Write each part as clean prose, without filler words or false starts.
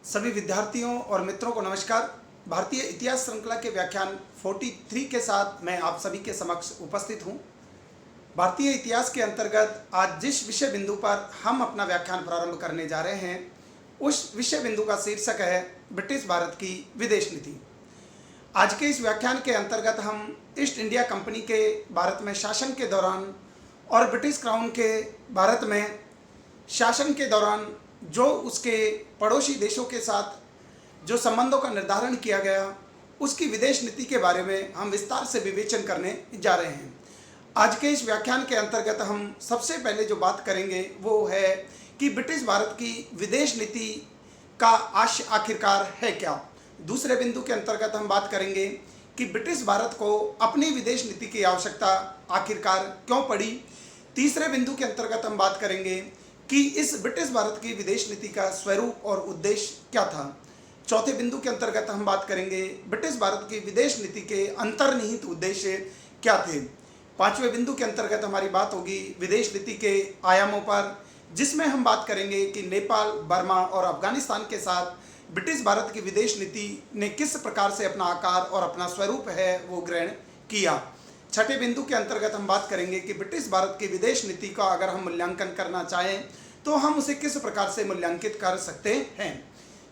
सभी विद्यार्थियों और मित्रों को नमस्कार। भारतीय इतिहास श्रृंखला के व्याख्यान 43 के साथ मैं आप सभी के समक्ष उपस्थित हूं। भारतीय इतिहास के अंतर्गत आज जिस विषय बिंदु पर हम अपना व्याख्यान प्रारंभ करने जा रहे हैं, उस विषय बिंदु का शीर्षक है ब्रिटिश भारत की विदेश नीति। आज के इस व्याख्यान के अंतर्गत हम ईस्ट इंडिया कंपनी के भारत में शासन के दौरान और ब्रिटिश क्राउन के भारत में शासन के दौरान जो उसके पड़ोसी देशों के साथ जो संबंधों का निर्धारण किया गया, उसकी विदेश नीति के बारे में हम विस्तार से विवेचन करने जा रहे हैं। आज के इस व्याख्यान के अंतर्गत हम सबसे पहले जो बात करेंगे वो है कि ब्रिटिश भारत की विदेश नीति का आशय आखिरकार है क्या। दूसरे बिंदु के अंतर्गत हम बात करेंगे कि ब्रिटिश भारत को अपनी विदेश नीति की आवश्यकता आखिरकार क्यों पड़ी। तीसरे बिंदु के अंतर्गत हम बात करेंगे कि इस ब्रिटिश भारत की विदेश नीति का स्वरूप और उद्देश्य क्या था। चौथे बिंदु के अंतर्गत हम बात करेंगे ब्रिटिश भारत की विदेश नीति के अंतर्निहित उद्देश्य क्या थे। पांचवें बिंदु के अंतर्गत हमारी बात होगी विदेश नीति के आयामों पर, जिसमें हम बात करेंगे कि नेपाल, बर्मा और अफगानिस्तान के साथ ब्रिटिश भारत की विदेश नीति ने किस प्रकार से अपना आकार और अपना स्वरूप है वो ग्रहण किया। छठे बिंदु के अंतर्गत हम बात करेंगे कि ब्रिटिश भारत की विदेश नीति का अगर हम मूल्यांकन करना चाहें तो हम उसे किस प्रकार से मूल्यांकित कर सकते हैं।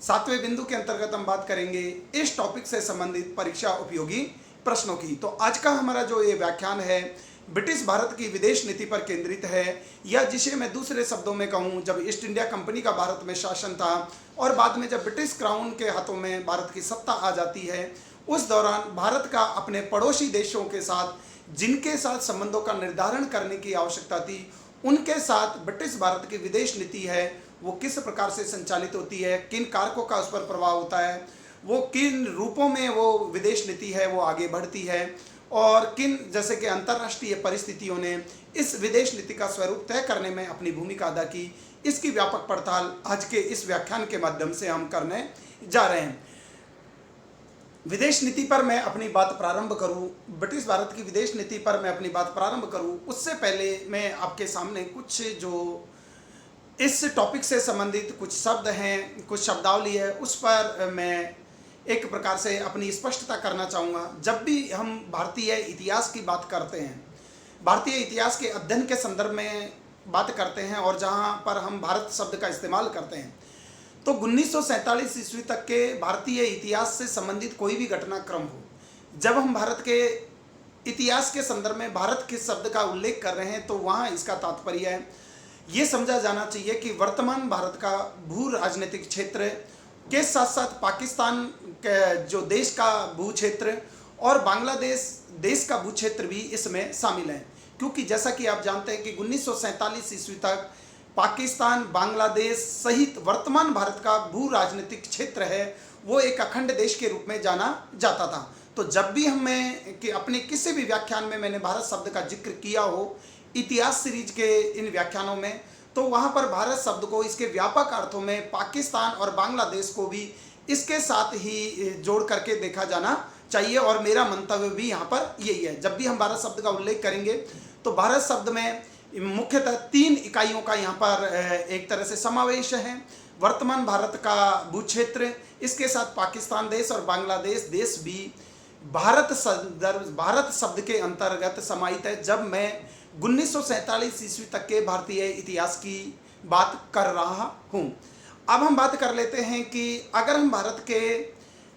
सातवें बिंदु के अंतर्गत हम बात करेंगे इस टॉपिक से संबंधित परीक्षा उपयोगी प्रश्नों की। तो आज का हमारा जो ये व्याख्यान है ब्रिटिश भारत की विदेश नीति पर केंद्रित है, या जिसे मैं दूसरे शब्दों में कहूँ, जब ईस्ट इंडिया कंपनी का भारत में शासन था और बाद में जब ब्रिटिश क्राउन के हाथों में भारत की सत्ता आ जाती है, उस दौरान भारत का अपने पड़ोसी देशों के साथ जिनके साथ संबंधों का निर्धारण करने की आवश्यकता थी, उनके साथ ब्रिटिश भारत की विदेश नीति है वो किस प्रकार से संचालित होती है, किन कारकों का उस पर प्रभाव होता है, वो किन रूपों में वो विदेश नीति है वो आगे बढ़ती है, और किन जैसे कि अंतर्राष्ट्रीय परिस्थितियों ने इस विदेश नीति का स्वरूप तय करने में अपनी भूमिका अदा की, इसकी व्यापक पड़ताल आज के इस व्याख्यान के माध्यम से हम करने जा रहे हैं। विदेश नीति पर मैं अपनी बात प्रारंभ करूं, ब्रिटिश भारत की विदेश नीति पर मैं अपनी बात प्रारंभ करूं, उससे पहले मैं आपके सामने कुछ जो इस टॉपिक से संबंधित कुछ शब्द हैं, कुछ शब्दावली है, उस पर मैं एक प्रकार से अपनी स्पष्टता करना चाहूँगा। जब भी हम भारतीय इतिहास की बात करते हैं, भारतीय इतिहास के अध्ययन के संदर्भ में बात करते हैं और जहाँ पर हम भारत शब्द का इस्तेमाल करते हैं, तो 1947 ईस्वी तक के भारतीय इतिहास से संबंधित कोई भी घटनाक्रम हो, जब हम भारत के इतिहास के संदर्भ में भारत के शब्द का उल्लेख कर रहे हैं तो वहाँ इसका तात्पर्य है ये समझा जाना चाहिए कि वर्तमान भारत का भू राजनीतिक क्षेत्र के साथ साथ पाकिस्तान के जो देश का भू क्षेत्र और बांग्लादेश देश का भू क्षेत्र भी इसमें शामिल है। क्योंकि जैसा कि आप जानते हैं कि 1947 ईस्वी तक पाकिस्तान, बांग्लादेश सहित वर्तमान भारत का भू राजनीतिक क्षेत्र है वो एक अखंड देश के रूप में जाना जाता था। तो जब भी हमें कि अपने किसी भी व्याख्यान में मैंने भारत शब्द का जिक्र किया हो इतिहास सीरीज के इन व्याख्यानों में, तो वहाँ पर भारत शब्द को इसके व्यापक अर्थों में पाकिस्तान और बांग्लादेश को भी इसके साथ ही जोड़ करके देखा जाना चाहिए, और मेरा मंतव्य भी यहाँ पर यही है। जब भी हम भारत शब्द का उल्लेख करेंगे तो भारत शब्द में मुख्यतः 3 इकाइयों का यहाँ पर एक तरह से समावेश है। वर्तमान भारत का भू क्षेत्र, इसके साथ पाकिस्तान देश और बांग्लादेश देश भी भारत शब्द के अंतर्गत समाहित है, जब मैं 1947 ईस्वी तक के भारतीय इतिहास की बात कर रहा हूँ। अब हम बात कर लेते हैं कि अगर हम भारत के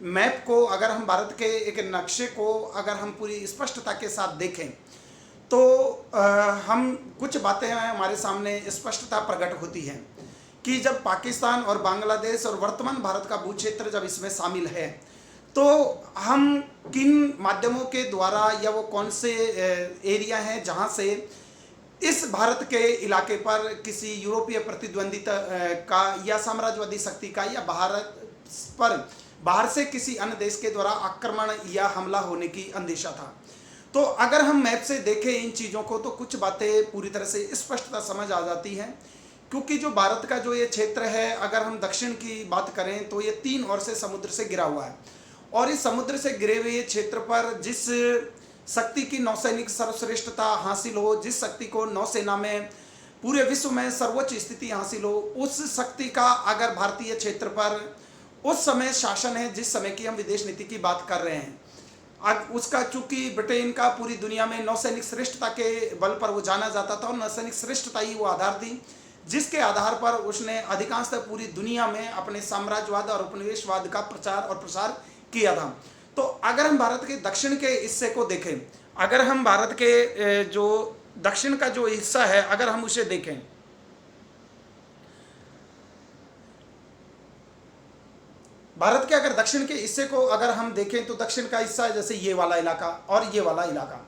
मैप को, अगर हम भारत के एक नक्शे को अगर हम पूरी स्पष्टता के साथ देखें तो हम कुछ बातें हमारे सामने स्पष्टता प्रकट होती हैं कि जब पाकिस्तान और बांग्लादेश और वर्तमान भारत का भू क्षेत्र जब इसमें शामिल है तो हम किन माध्यमों के द्वारा या वो कौन से एरिया हैं जहां से इस भारत के इलाके पर किसी यूरोपीय प्रतिद्वंदिता का या साम्राज्यवादी शक्ति का या भारत पर बाहर से किसी अन्य देश के द्वारा आक्रमण या हमला होने की अंदेशा था। तो अगर हम मैप से देखें इन चीज़ों को तो कुछ बातें पूरी तरह से स्पष्टता समझ आ जाती हैं, क्योंकि जो भारत का जो ये क्षेत्र है, अगर हम दक्षिण की बात करें तो ये 3 ओर से समुद्र से घिरा हुआ है, और इस समुद्र से घिरे हुए क्षेत्र पर जिस शक्ति की नौसैनिक सर्वश्रेष्ठता हासिल हो, जिस शक्ति को नौसेना में पूरे विश्व में सर्वोच्च स्थिति हासिल हो, उस शक्ति का अगर भारतीय क्षेत्र पर उस समय शासन है जिस समय की हम विदेश नीति की बात कर रहे हैं। अब उसका चूंकि ब्रिटेन का पूरी दुनिया में नौसैनिक श्रेष्ठता के बल पर वो जाना जाता था और नौसैनिक श्रेष्ठता ही वो आधार थी जिसके आधार पर उसने अधिकांशतः पूरी दुनिया में अपने साम्राज्यवाद और उपनिवेशवाद का प्रचार और प्रसार किया था। तो अगर हम भारत के दक्षिण के हिस्से को देखें, अगर हम भारत के जो दक्षिण का जो हिस्सा है अगर हम उसे देखें, भारत के अगर दक्षिण के हिस्से को अगर हम देखें तो दक्षिण का हिस्सा जैसे ये वाला इलाका और ये वाला इलाका,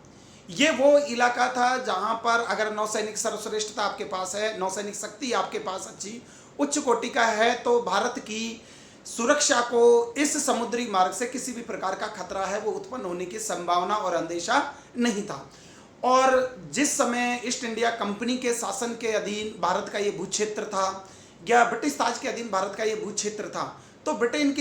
ये वो इलाका था जहां पर अगर नौसैनिक सर्वश्रेष्ठता आपके पास है, नौसैनिक शक्ति आपके पास अच्छी उच्च कोटि का है, तो भारत की सुरक्षा को इस समुद्री मार्ग से किसी भी प्रकार का खतरा है वो उत्पन्न होने की संभावना और अंदेशा नहीं था। और जिस समय ईस्ट इंडिया कंपनी के शासन के अधीन भारत का ये भूक्षेत्र था या ब्रिटिश ताज के अधीन भारत का ये भूक्षेत्र था, तो ब्रिटेन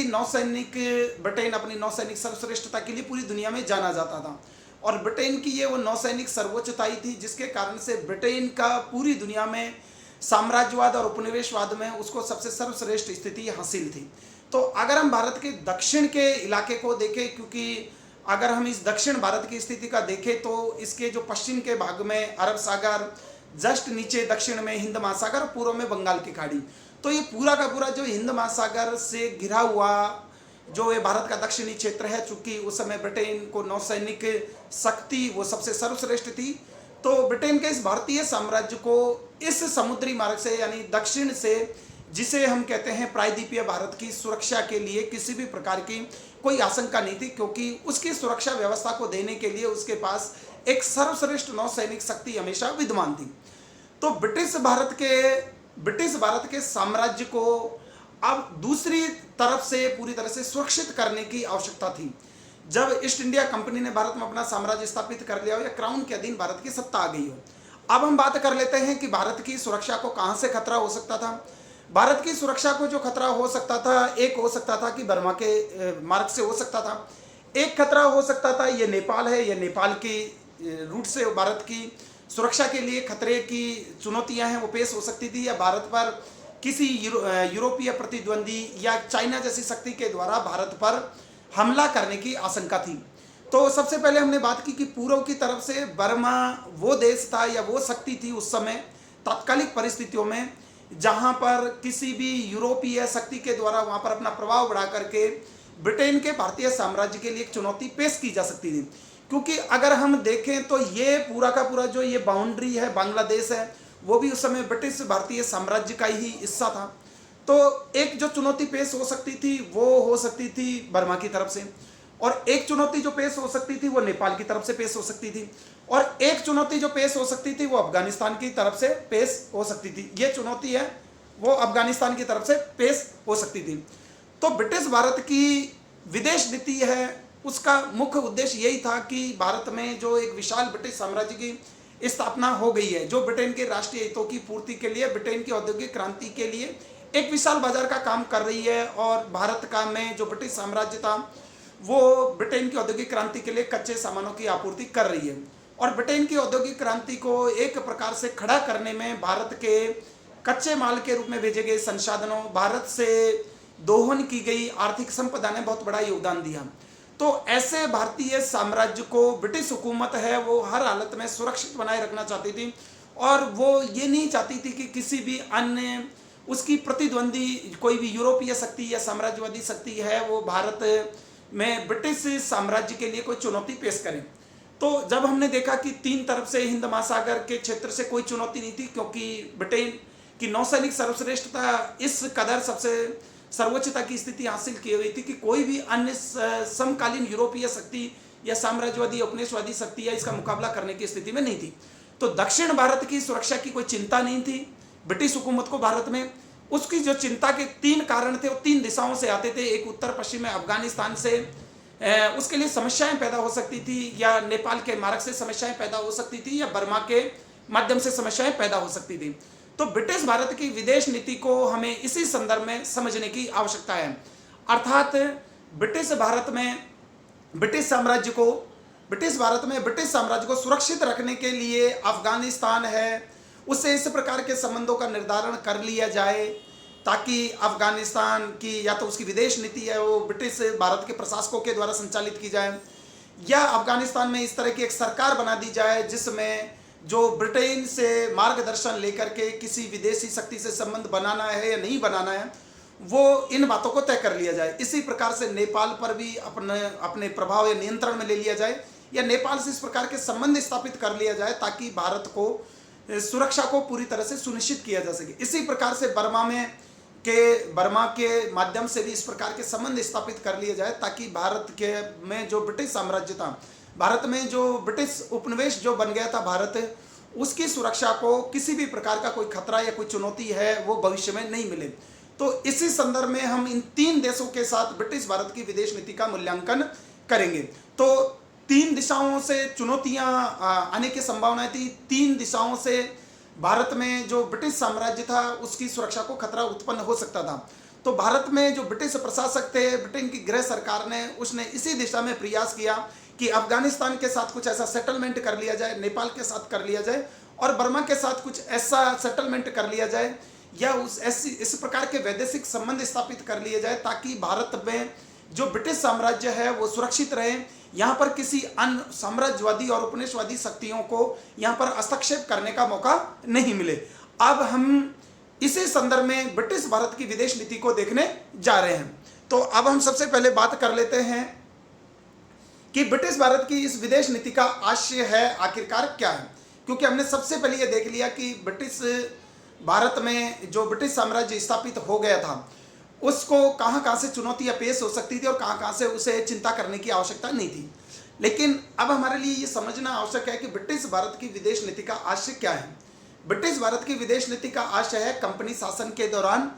अपनी नौसैनिक सर्वश्रेष्ठता के लिए पूरी दुनिया में जाना जाता था और ब्रिटेन की ये वो नौसैनिक सर्वोच्चता ही थी जिसके कारण से ब्रिटेन का पूरी दुनिया में साम्राज्यवाद और उपनिवेशवाद में उसको सबसे सर्वश्रेष्ठ स्थिति हासिल थी। तो अगर हम भारत के दक्षिण के इलाके को देखें, क्योंकि अगर हम इस दक्षिण भारत की स्थिति का देखें तो इसके जो पश्चिम के भाग में अरब सागर, जस्ट नीचे दक्षिण में हिंद महासागर, पूर्व में बंगाल की खाड़ी, तो ये पूरा का पूरा जो हिंद महासागर से घिरा हुआ जो ये भारत का दक्षिणी क्षेत्र है, चूंकि उस समय ब्रिटेन को नौसैनिक शक्ति वो सबसे सर्वश्रेष्ठ थी, तो ब्रिटेन के इस भारतीय साम्राज्य को इस समुद्री मार्ग से यानी दक्षिण से, जिसे हम कहते हैं प्रायद्वीपीय भारत की सुरक्षा के लिए किसी भी प्रकार की कोई आशंका नहीं थी, क्योंकि उसकी सुरक्षा व्यवस्था को देने के लिए उसके पास एक सर्वश्रेष्ठ नौसैनिक शक्ति हमेशा विद्यमान थी। तो ब्रिटिश भारत के साम्राज्य को अब दूसरी तरफ से पूरी तरह से सुरक्षित करने की आवश्यकता थी। जब ईस्ट इंडिया कंपनी ने भारत में अपना साम्राज्य स्थापित कर लिया हो या क्राउन के अधीन भारत की सत्ता आ गई हो, अब हम बात कर लेते हैं कि भारत की सुरक्षा को कहां से खतरा हो सकता था। भारत की सुरक्षा को जो खतरा हो सकता था, एक हो सकता था कि बर्मा के मार्ग से हो सकता था, एक खतरा हो सकता था ये नेपाल है, ये नेपाल की रूट से भारत की सुरक्षा के लिए खतरे की चुनौतियां हैं वो पेश हो सकती थी, या भारत पर किसी यूरोपीय प्रतिद्वंदी या चाइना जैसी शक्ति के द्वारा भारत पर हमला करने की आशंका थी। तो सबसे पहले हमने बात की कि पूर्व की तरफ से बर्मा वो देश था या वो शक्ति थी उस समय तात्कालिक परिस्थितियों में जहां पर किसी भी यूरोपीय शक्ति के द्वारा वहां पर अपना प्रभाव बढ़ा करके ब्रिटेन के भारतीय साम्राज्य के लिए एक चुनौती पेश की जा सकती थी। क्योंकि अगर हम देखें तो ये पूरा का पूरा जो ये बाउंड्री है, बांग्लादेश है, वो भी उस समय ब्रिटिश भारतीय साम्राज्य का ही हिस्सा था। तो एक जो चुनौती पेश हो सकती थी वो हो सकती थी बर्मा की तरफ से, और एक चुनौती जो पेश हो सकती थी वो नेपाल की तरफ से पेश हो सकती थी, और एक चुनौती जो पेश हो सकती थी वो अफगानिस्तान की तरफ से पेश हो सकती थी। ये चुनौती है वो अफगानिस्तान की तरफ से पेश हो सकती थी। तो ब्रिटिश भारत की विदेश नीति है उसका मुख्य उद्देश्य यही था कि भारत में जो एक विशाल ब्रिटिश साम्राज्य की स्थापना हो गई है, जो ब्रिटेन के राष्ट्रीय हितों की पूर्ति के लिए, ब्रिटेन की औद्योगिक क्रांति के लिए एक विशाल बाजार का काम कर रही है, और भारत का में जो ब्रिटिश साम्राज्य था वो ब्रिटेन की औद्योगिक क्रांति के लिए कच्चे सामानों की आपूर्ति कर रही है। और ब्रिटेन की औद्योगिक क्रांति को एक प्रकार से खड़ा करने में भारत के कच्चे माल के रूप में भेजे गए संसाधनों, भारत से दोहन की गई आर्थिक संपदा ने बहुत बड़ा योगदान दिया। तो ऐसे भारतीय साम्राज्य को ब्रिटिश हुकूमत है वो हर हालत में सुरक्षित बनाए रखना चाहती थी, और वो ये नहीं चाहती थी कि किसी भी अन्य उसकी प्रतिद्वंदी कोई भी यूरोपीय शक्ति या साम्राज्यवादी शक्ति है वो भारत में ब्रिटिश साम्राज्य के लिए कोई चुनौती पेश करे। तो जब हमने देखा कि तीन तरफ से हिंद महासागर के क्षेत्र से कोई चुनौती नहीं थी, क्योंकि ब्रिटेन की नौसैनिक सर्वश्रेष्ठता इस कदर सबसे सर्वोच्चता की स्थिति हासिल की हुई थी कि कोई भी अन्य समकालीन यूरोपीय शक्ति या साम्राज्यवादी उपनिवेशवादी शक्ति या इसका मुकाबला करने की स्थिति में नहीं थी। तो दक्षिण भारत की सुरक्षा की कोई चिंता नहीं थी ब्रिटिश हुकूमत को भारत में। उसकी जो चिंता के तीन कारण थे वो तीन दिशाओं से आते थे। एक उत्तर पश्चिम में अफगानिस्तान से उसके लिए समस्याएं पैदा हो सकती थी, या नेपाल के मार्ग से समस्याएं पैदा हो सकती थी, या बर्मा के माध्यम से समस्याएं पैदा हो सकती थी। तो ब्रिटिश भारत की विदेश नीति को हमें इसी संदर्भ में समझने की आवश्यकता है। अर्थात ब्रिटिश भारत में ब्रिटिश साम्राज्य को सुरक्षित रखने के लिए अफगानिस्तान है उससे इस प्रकार के संबंधों का निर्धारण कर लिया जाए ताकि अफगानिस्तान की या तो उसकी विदेश नीति है वो ब्रिटिश भारत के प्रशासकों के द्वारा संचालित की जाए, या अफगानिस्तान में इस तरह की एक सरकार बना दी जाए जिसमें जो ब्रिटेन से मार्गदर्शन लेकर के किसी विदेशी शक्ति से संबंध बनाना है या नहीं बनाना है वो इन बातों को तय कर लिया जाए। इसी प्रकार से नेपाल पर भी अपने प्रभाव या नियंत्रण में ले लिया जाए, या नेपाल से इस प्रकार के संबंध स्थापित कर लिया जाए ताकि भारत को सुरक्षा को पूरी तरह से सुनिश्चित किया जा सके। इसी प्रकार से बर्मा के माध्यम से भी इस प्रकार के संबंध स्थापित कर लिए जाए ताकि भारत के में जो ब्रिटिश साम्राज्य था, भारत में जो ब्रिटिश उपनिवेश जो बन गया था भारत, उसकी सुरक्षा को किसी भी प्रकार का कोई खतरा या कोई चुनौती है वो भविष्य में नहीं मिले। तो इसी संदर्भ में हम इन 3 देशों के साथ ब्रिटिश भारत की विदेश नीति का मूल्यांकन करेंगे। तो 3 दिशाओं से चुनौतियां आने की संभावनाएं थी। 3 दिशाओं से भारत में जो ब्रिटिश साम्राज्य था उसकी सुरक्षा को खतरा उत्पन्न हो सकता था। तो भारत में जो ब्रिटिश प्रशासक थे, ब्रिटेन की गृह सरकार ने, उसने इसी दिशा में प्रयास किया कि अफगानिस्तान के साथ कुछ ऐसा सेटलमेंट कर लिया जाए, नेपाल के साथ कर लिया जाए और बर्मा के साथ कुछ ऐसा सेटलमेंट कर लिया जाए या इस प्रकार के वैदेशिक संबंध स्थापित कर लिए जाए ताकि भारत में जो ब्रिटिश साम्राज्य है वो सुरक्षित रहे, यहाँ पर किसी अन्य साम्राज्यवादी और उपनिवेशवादी शक्तियों को यहाँ पर हस्तक्षेप करने का मौका नहीं मिले। अब हम इसी संदर्भ में ब्रिटिश भारत की विदेश नीति को देखने जा रहे हैं। तो अब हम सबसे पहले बात कर लेते हैं कि ब्रिटिश भारत की इस विदेश नीति का आशय है आखिरकार क्या है, क्योंकि हमने सबसे पहले ये देख लिया कि ब्रिटिश भारत में जो ब्रिटिश साम्राज्य स्थापित हो गया था उसको कहाँ से चुनौतियाँ पेश हो सकती थी और कहाँ से उसे चिंता करने की आवश्यकता नहीं थी। लेकिन अब हमारे लिए ये समझना आवश्यक है कि ब्रिटिश भारत की विदेश नीति का आशय क्या है। ब्रिटिश भारत की विदेश नीति का आशय है कंपनी शासन के दौरान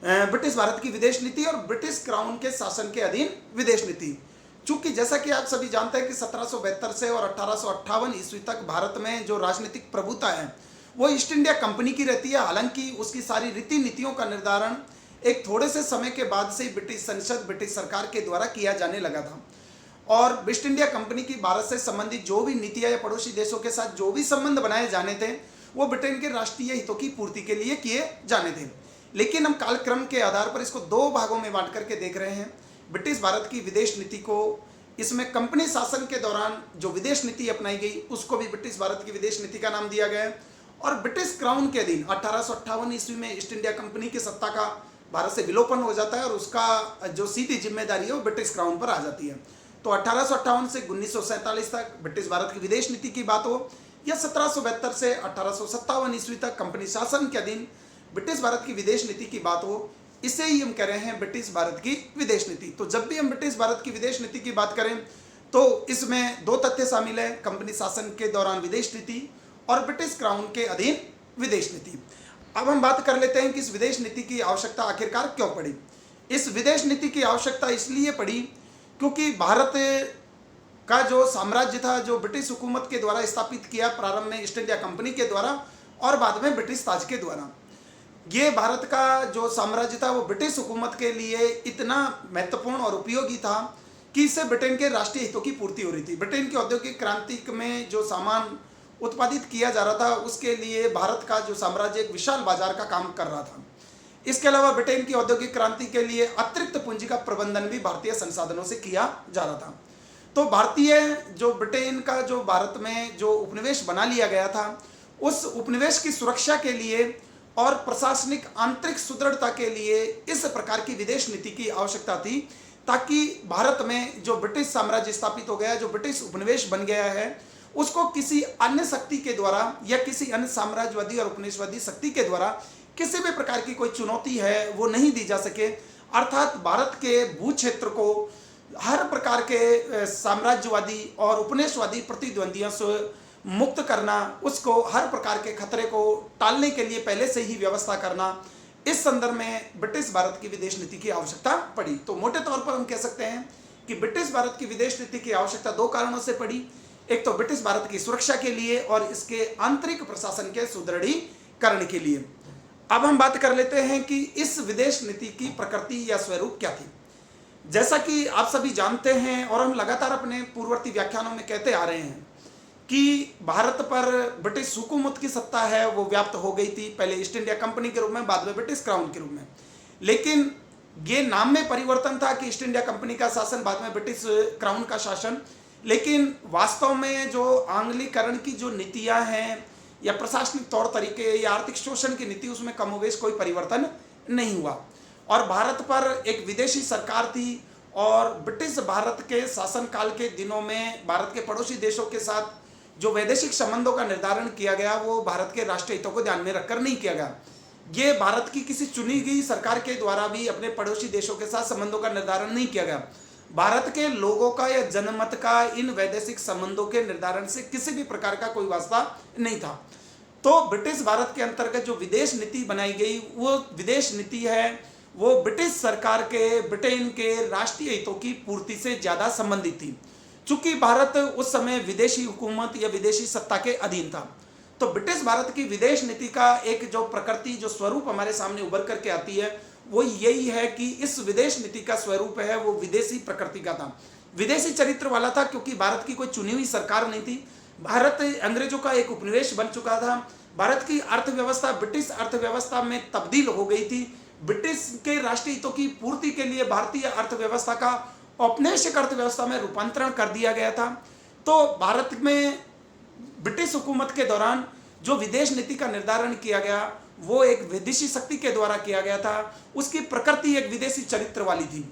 ब्रिटिश भारत की विदेश नीति और ब्रिटिश क्राउन के शासन के अधीन विदेश नीति। चूंकि जैसा कि आप सभी जानते हैं कि 1772 से और 1858 ईस्वी तक भारत में जो राजनीतिक प्रभुता है वो ईस्ट इंडिया कंपनी की रहती है। हालांकि उसकी सारी रीति नीतियों का निर्धारण एक थोड़े से समय के बाद से ब्रिटिश संसद, ब्रिटिश सरकार के द्वारा किया जाने लगा था और ईस्ट इंडिया कंपनी की भारत से संबंधित जो भी नीतियां या पड़ोसी देशों के साथ जो भी संबंध बनाए जाने थे वो ब्रिटेन के राष्ट्रीय हितों की पूर्ति के लिए किए जाने थे। लेकिन हम कालक्रम के आधार पर इसको 2 भागों में बांट करके देख रहे हैं। ब्रिटिश भारत की विदेश नीति को, इसमें कंपनी शासन के दौरान जो विदेश नीति अपनाई गई उसको भी ब्रिटिश भारत की विदेश नीति का नाम दिया गया है और ब्रिटिश क्राउन के अधीन 1858 ईस्वी में ईस्ट इंडिया कंपनी की सत्ता का भारत से विलोपन हो जाता है और उसका जो सीधी जिम्मेदारी है वो ब्रिटिश क्राउन पर आ जाती है। तो 1858 से 1947 तक ब्रिटिश भारत की विदेश नीति की बात हो या 1772 से 1857 ईस्वी तक कंपनी शासन के अधीन ब्रिटिश भारत की विदेश नीति की बात हो, इसे ही हम कह रहे हैं ब्रिटिश भारत की विदेश नीति। तो जब भी हम ब्रिटिश भारत की विदेश नीति की बात करें तो इसमें 2 तथ्य शामिल है, कंपनी शासन के दौरान विदेश नीति और ब्रिटिश क्राउन के अधीन विदेश नीति। अब हम बात कर लेते हैं कि इस विदेश नीति की आवश्यकता आखिरकार क्यों पड़ी। इस विदेश नीति की आवश्यकता इसलिए पड़ी क्योंकि भारत का जो साम्राज्य था जो ब्रिटिश हुकूमत के द्वारा स्थापित किया, प्रारंभ में ईस्ट इंडिया कंपनी के द्वारा और बाद में ब्रिटिश ताज के द्वारा, ये भारत का जो साम्राज्य था वो ब्रिटिश हुकूमत के लिए इतना महत्वपूर्ण और उपयोगी था कि इससे ब्रिटेन के राष्ट्रीय हितों की पूर्ति हो रही थी। ब्रिटेन की औद्योगिक क्रांति में जो सामान उत्पादित किया जा रहा था उसके लिए भारत का जो साम्राज्य एक विशाल बाजार का काम कर रहा था। इसके अलावा ब्रिटेन की औद्योगिक क्रांति के लिए अतिरिक्त पूंजी का प्रबंधन भी भारतीय संसाधनों से किया जा रहा था। तो भारतीय जो ब्रिटेन का जो भारत में जो उपनिवेश बना लिया गया था उस उपनिवेश की सुरक्षा के लिए और प्रशासनिक आंतरिक सुदृढ़ता के लिए इस प्रकार की विदेश नीति की आवश्यकता थी ताकि भारत में जो ब्रिटिश साम्राज्य स्थापित हो गया, जो ब्रिटिश उपनिवेश बन गया है, उसको किसी अन्य शक्ति के द्वारा या किसी अन्य साम्राज्यवादी और उपनिवेशवादी शक्ति के द्वारा किसी भी प्रकार की कोई चुनौती है वो नहीं दी जा सके। अर्थात भारत के भू क्षेत्र को हर प्रकार के साम्राज्यवादी और उपनिवेशवादी प्रतिद्वंदियों से मुक्त करना, उसको हर प्रकार के खतरे को टालने के लिए पहले से ही व्यवस्था करना, इस संदर्भ में ब्रिटिश भारत की विदेश नीति की आवश्यकता पड़ी। तो मोटे तौर पर हम कह सकते हैं कि ब्रिटिश भारत की विदेश नीति की आवश्यकता 2 कारणों से पड़ी। एक तो ब्रिटिश भारत की सुरक्षा के लिए और इसके आंतरिक प्रशासन के सुदृढ़ीकरण के लिए। अब हम बात कर लेते हैं कि इस विदेश नीति की प्रकृति या स्वरूप क्या थी। जैसा कि आप सभी जानते हैं और हम लगातार अपने पूर्ववर्ती व्याख्यानों में कहते आ रहे हैं कि भारत पर ब्रिटिश हुकूमत की सत्ता है वो व्याप्त हो गई थी, पहले ईस्ट इंडिया कंपनी के रूप में, बाद में ब्रिटिश क्राउन के रूप में। लेकिन ये नाम में परिवर्तन था कि ईस्ट इंडिया कंपनी का शासन, बाद में ब्रिटिश क्राउन का शासन। लेकिन वास्तव में जो आंग्लीकरण की जो नीतियां हैं या प्रशासनिक तौर तरीके या आर्थिक शोषण की नीति, उसमें कमोवेश कोई परिवर्तन नहीं हुआ। और भारत पर एक विदेशी सरकार थी और ब्रिटिश भारत के शासनकाल के दिनों में भारत के पड़ोसी देशों के साथ जो वैदेशिक संबंधों का निर्धारण किया गया वो भारत के राष्ट्रीय हितों को ध्यान में रखकर नहीं किया गया। ये भारत की किसी चुनी गई सरकार के द्वारा भी अपने पड़ोसी देशों के साथ संबंधों का निर्धारण नहीं किया गया। भारत के लोगों का या जनमत का इन वैदेशिक संबंधों के निर्धारण से किसी भी प्रकार का कोई वास्ता नहीं था। तो ब्रिटिश भारत के अंतर्गत जो विदेश नीति बनाई गई वो विदेश नीति है वो ब्रिटिश सरकार के, ब्रिटेन के राष्ट्रीय हितों की पूर्ति से ज्यादा संबंधित थी। चूंकि भारत उस समय विदेशी हुकूमत या विदेशी सत्ता के अधीन था, तो ब्रिटिश भारत की विदेश नीति का एक जो प्रकृति, जो स्वरूप हमारे सामने उभर करके आती है वो यही है कि इस विदेश नीति का स्वरूप है वो विदेशी प्रकृति का था, विदेशी चरित्र वाला था। क्योंकि भारत की कोई चुनी हुई सरकार नहीं थी, भारत अंग्रेजों का एक उपनिवेश बन चुका था, भारत की अर्थव्यवस्था ब्रिटिश अर्थव्यवस्था में तब्दील हो गई थी। ब्रिटिश के राष्ट्रीय हितों की पूर्ति के लिए भारतीय अर्थव्यवस्था का औपनिवेशिक अर्थव्यवस्था में रूपांतरण कर दिया गया था। तो भारत में ब्रिटिश हुकूमत के दौरान जो विदेश नीति का निर्धारण किया गया वो एक विदेशी शक्ति के द्वारा किया गया था, उसकी प्रकृति एक विदेशी चरित्र वाली थी।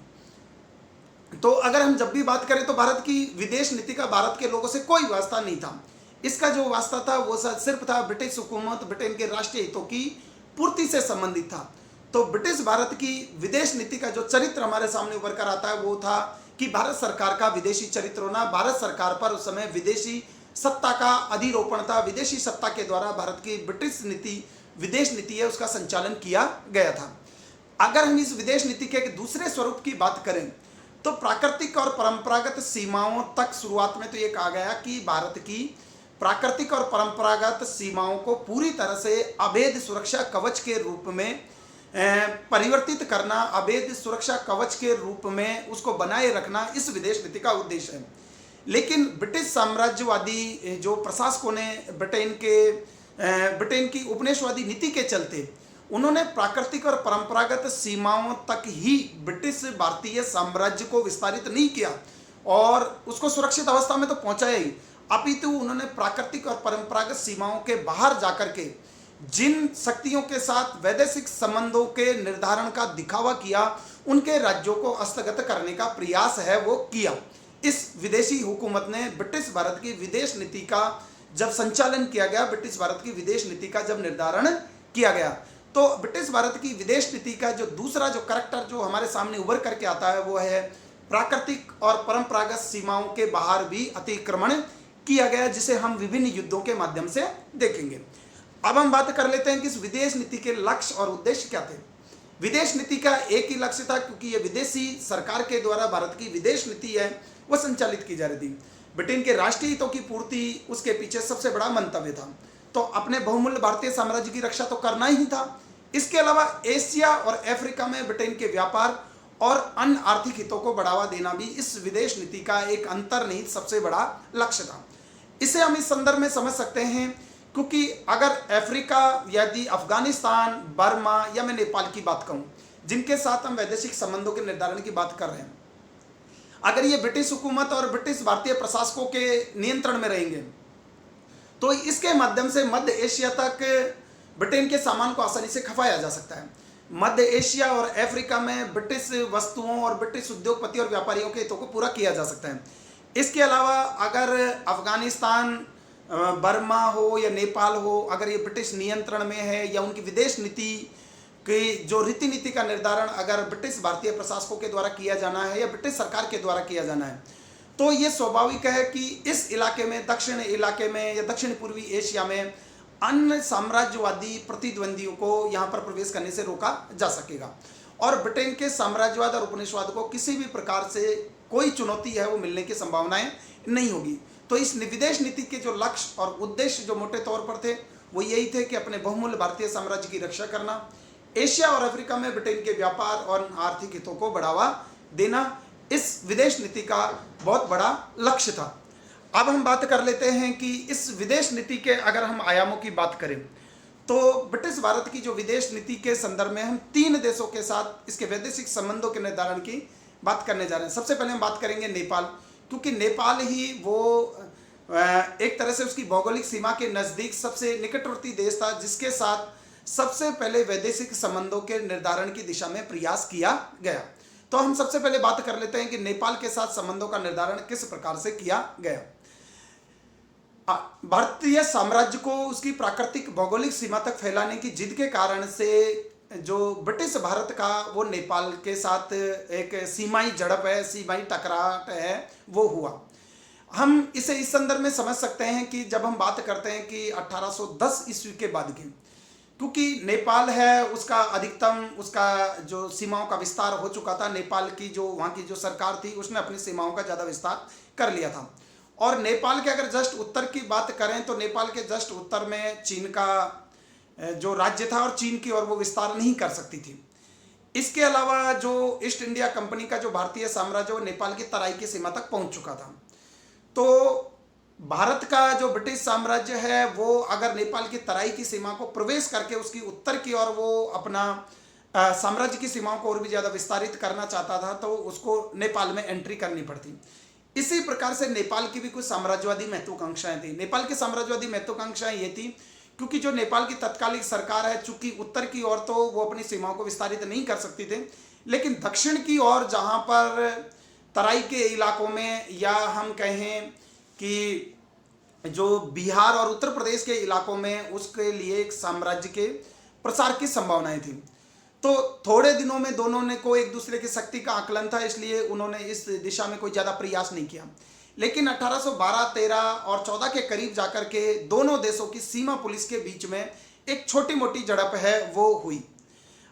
तो अगर हम जब भी बात करें तो भारत की विदेश नीति का भारत के लोगों से कोई वास्ता नहीं था। इसका जो वास्ता था वो सिर्फ था ब्रिटिश हुकूमत, ब्रिटेन के राष्ट्रीय हितों की पूर्ति से संबंधित था। तो ब्रिटिश भारत की विदेश नीति का जो चरित्र हमारे सामने उभर कर आता है वो था कि भारत सरकार का विदेशी चरित्र होना, भारत सरकार पर उस समय विदेशी सत्ता का अधिरोपण था, विदेशी सत्ता के द्वारा भारत की ब्रिटिश नीति, विदेश नीति है उसका संचालन किया गया था। अगर हम इस विदेश नीति के एक दूसरे स्वरूप की बात करें तो प्राकृतिक और परंपरागत सीमाओं तक शुरुआत में तो ये कहा गया कि भारत की प्राकृतिक और परंपरागत सीमाओं को पूरी तरह से अभेद सुरक्षा कवच के रूप में परिवर्तित करना, अभेद सुरक्षा कवच के रूप में उसको बनाए रखना इस विदेश नीति का उद्देश्य है। लेकिन ब्रिटिश साम्राज्यवादी जो प्रशासकों ने ब्रिटेन की उपनिवेशवादी नीति के चलते उन्होंने प्राकृतिक और परंपरागत सीमाओं तक ही ब्रिटिश भारतीय साम्राज्य को विस्तारित नहीं किया और उसको सुरक्षित अवस्था में तो पहुंचाया ही, अपितु उन्होंने प्राकृतिक और परंपरागत सीमाओं के बाहर जाकर के जिन शक्तियों के साथ वैदेशिक संबंधों के निर्धारण का दिखावा किया, उनके राज्यों को हस्तगत करने का प्रयास है वो किया। इस विदेशी हुकूमत ने ब्रिटिश भारत की विदेश नीति का जब संचालन किया गया, ब्रिटिश भारत की विदेश नीति का जब निर्धारण किया गया, तो ब्रिटिश भारत की विदेश नीति का जो दूसरा जो करैक्टर जो हमारे सामने उभर करके आता है वो है प्राकृतिक और परंपरागत सीमाओं के बाहर भी अतिक्रमण किया गया, जिसे हम विभिन्न युद्धों के माध्यम से देखेंगे। अब हम बात कर लेते हैं कि इस विदेश नीति के लक्ष्य और उद्देश्य क्या थे। विदेश नीति का एक ही लक्ष्य था, क्योंकि ये विदेशी सरकार के द्वारा भारत की विदेश नीति है वो संचालित की जा रही थी। ब्रिटेन के राष्ट्रीय हितों की पूर्ति उसके पीछे सबसे बड़ा मंतव्य था। तो अपने बहुमूल्य भारतीय साम्राज्य की रक्षा तो करना ही था। इसके अलावा एशिया और अफ्रीका में ब्रिटेन के व्यापार और अन्य आर्थिक हितों को बढ़ावा देना भी इस विदेश नीति का एक अंतर्निहित सबसे बड़ा लक्ष्य था। इसे हम इस संदर्भ में समझ सकते हैं, क्योंकि अगर अफ्रीका, यदि अफगानिस्तान, बर्मा या मैं नेपाल की बात कहूँ, जिनके साथ हम वैदेशिक संबंधों के निर्धारण की बात कर रहे हैं, अगर ये ब्रिटिश हुकूमत और ब्रिटिश भारतीय प्रशासकों के नियंत्रण में रहेंगे तो इसके माध्यम से मध्य एशिया तक ब्रिटेन के सामान को आसानी से खपाया जा सकता है। मध्य एशिया और अफ्रीका में ब्रिटिश वस्तुओं और ब्रिटिश उद्योगपति और व्यापारियों के हितों को पूरा किया जा सकता है। इसके अलावा अगर अफगानिस्तान, बर्मा हो या नेपाल हो, अगर ये ब्रिटिश नियंत्रण में है या उनकी विदेश नीति की जो रीति नीति का निर्धारण अगर ब्रिटिश भारतीय प्रशासकों के द्वारा किया जाना है या ब्रिटिश सरकार के द्वारा किया जाना है, तो ये स्वाभाविक है कि इस इलाके में, दक्षिण इलाके में या दक्षिण पूर्वी एशिया में अन्य साम्राज्यवादी प्रतिद्वंदियों को यहाँ पर प्रवेश करने से रोका जा सकेगा और ब्रिटेन के साम्राज्यवाद और उपनिवेशवाद को किसी भी प्रकार से कोई चुनौती है वो मिलने की संभावनाएं नहीं होगी। तो इस विदेश नीति के जो लक्ष्य और उद्देश्य जो मोटे तौर पर थे वो यही थे कि अपने बहुमूल्य भारतीय साम्राज्य की रक्षा करना, एशिया और अफ्रीका में ब्रिटेन के व्यापार और आर्थिक हितों को बढ़ावा देना इस विदेश नीति का बहुत बड़ा लक्ष्य था। अब हम बात कर लेते हैं कि इस विदेश नीति के अगर हम आयामों की बात करें तो ब्रिटिश भारत की जो विदेश नीति के संदर्भ में हम 3 देशों के साथ इसके वैदेशिक संबंधों के निर्धारण की बात करने जा रहे हैं। सबसे पहले हम बात करेंगे नेपाल, क्योंकि नेपाल ही वो एक तरह से उसकी भौगोलिक सीमा के नज़दीक सबसे निकटवर्ती देश था जिसके साथ सबसे पहले वैदेशिक संबंधों के निर्धारण की दिशा में प्रयास किया गया। तो हम सबसे पहले बात कर लेते हैं कि नेपाल के साथ संबंधों का निर्धारण किस प्रकार से किया गया। भारतीय साम्राज्य को उसकी प्राकृतिक भौगोलिक सीमा तक फैलाने की जिद के कारण से जो ब्रिटिश भारत का वो नेपाल के साथ एक सीमाई झड़प है, सीमाई टकराट है, वो हुआ। हम इसे इस संदर्भ में समझ सकते हैं कि जब हम बात करते हैं कि 1810 ईस्वी के बाद की, क्योंकि नेपाल है उसका अधिकतम उसका जो सीमाओं का विस्तार हो चुका था। नेपाल की जो वहाँ की जो सरकार थी उसने अपनी सीमाओं का ज़्यादा विस्तार कर लिया था। और नेपाल के अगर जस्ट उत्तर की बात करें तो नेपाल के जस्ट उत्तर में चीन का जो राज्य था और चीन की ओर वो विस्तार नहीं कर सकती थी। इसके अलावा जो ईस्ट इंडिया कंपनी का जो भारतीय साम्राज्य वो नेपाल की तराई की सीमा तक पहुंच चुका था। तो भारत का जो ब्रिटिश साम्राज्य है वो अगर नेपाल की तराई की सीमा को प्रवेश करके उसकी उत्तर की ओर वो अपना साम्राज्य की सीमाओं को और भी ज़्यादा विस्तारित करना चाहता था तो उसको नेपाल में एंट्री करनी पड़ती। इसी प्रकार से नेपाल की भी कुछ साम्राज्यवादी महत्वाकांक्षाएं थी। नेपाल की साम्राज्यवादी महत्वाकांक्षाएं ये थी क्योंकि जो नेपाल की तत्कालिक सरकार है चूंकि उत्तर की ओर तो वो अपनी सीमाओं को विस्तारित नहीं कर सकती थे, लेकिन दक्षिण की ओर जहाँ पर तराई के इलाकों में या हम कहें कि जो बिहार और उत्तर प्रदेश के इलाकों में उसके लिए एक साम्राज्य के प्रसार की संभावनाएं थी। तो थोड़े दिनों में दोनों ने को एक दूसरे की शक्ति का आकलन था, इसलिए उन्होंने इस दिशा में कोई ज़्यादा प्रयास नहीं किया। लेकिन 1812, 13 और 14 के करीब जाकर के दोनों देशों की सीमा पुलिस के बीच में एक छोटी मोटी झड़प है वो हुई।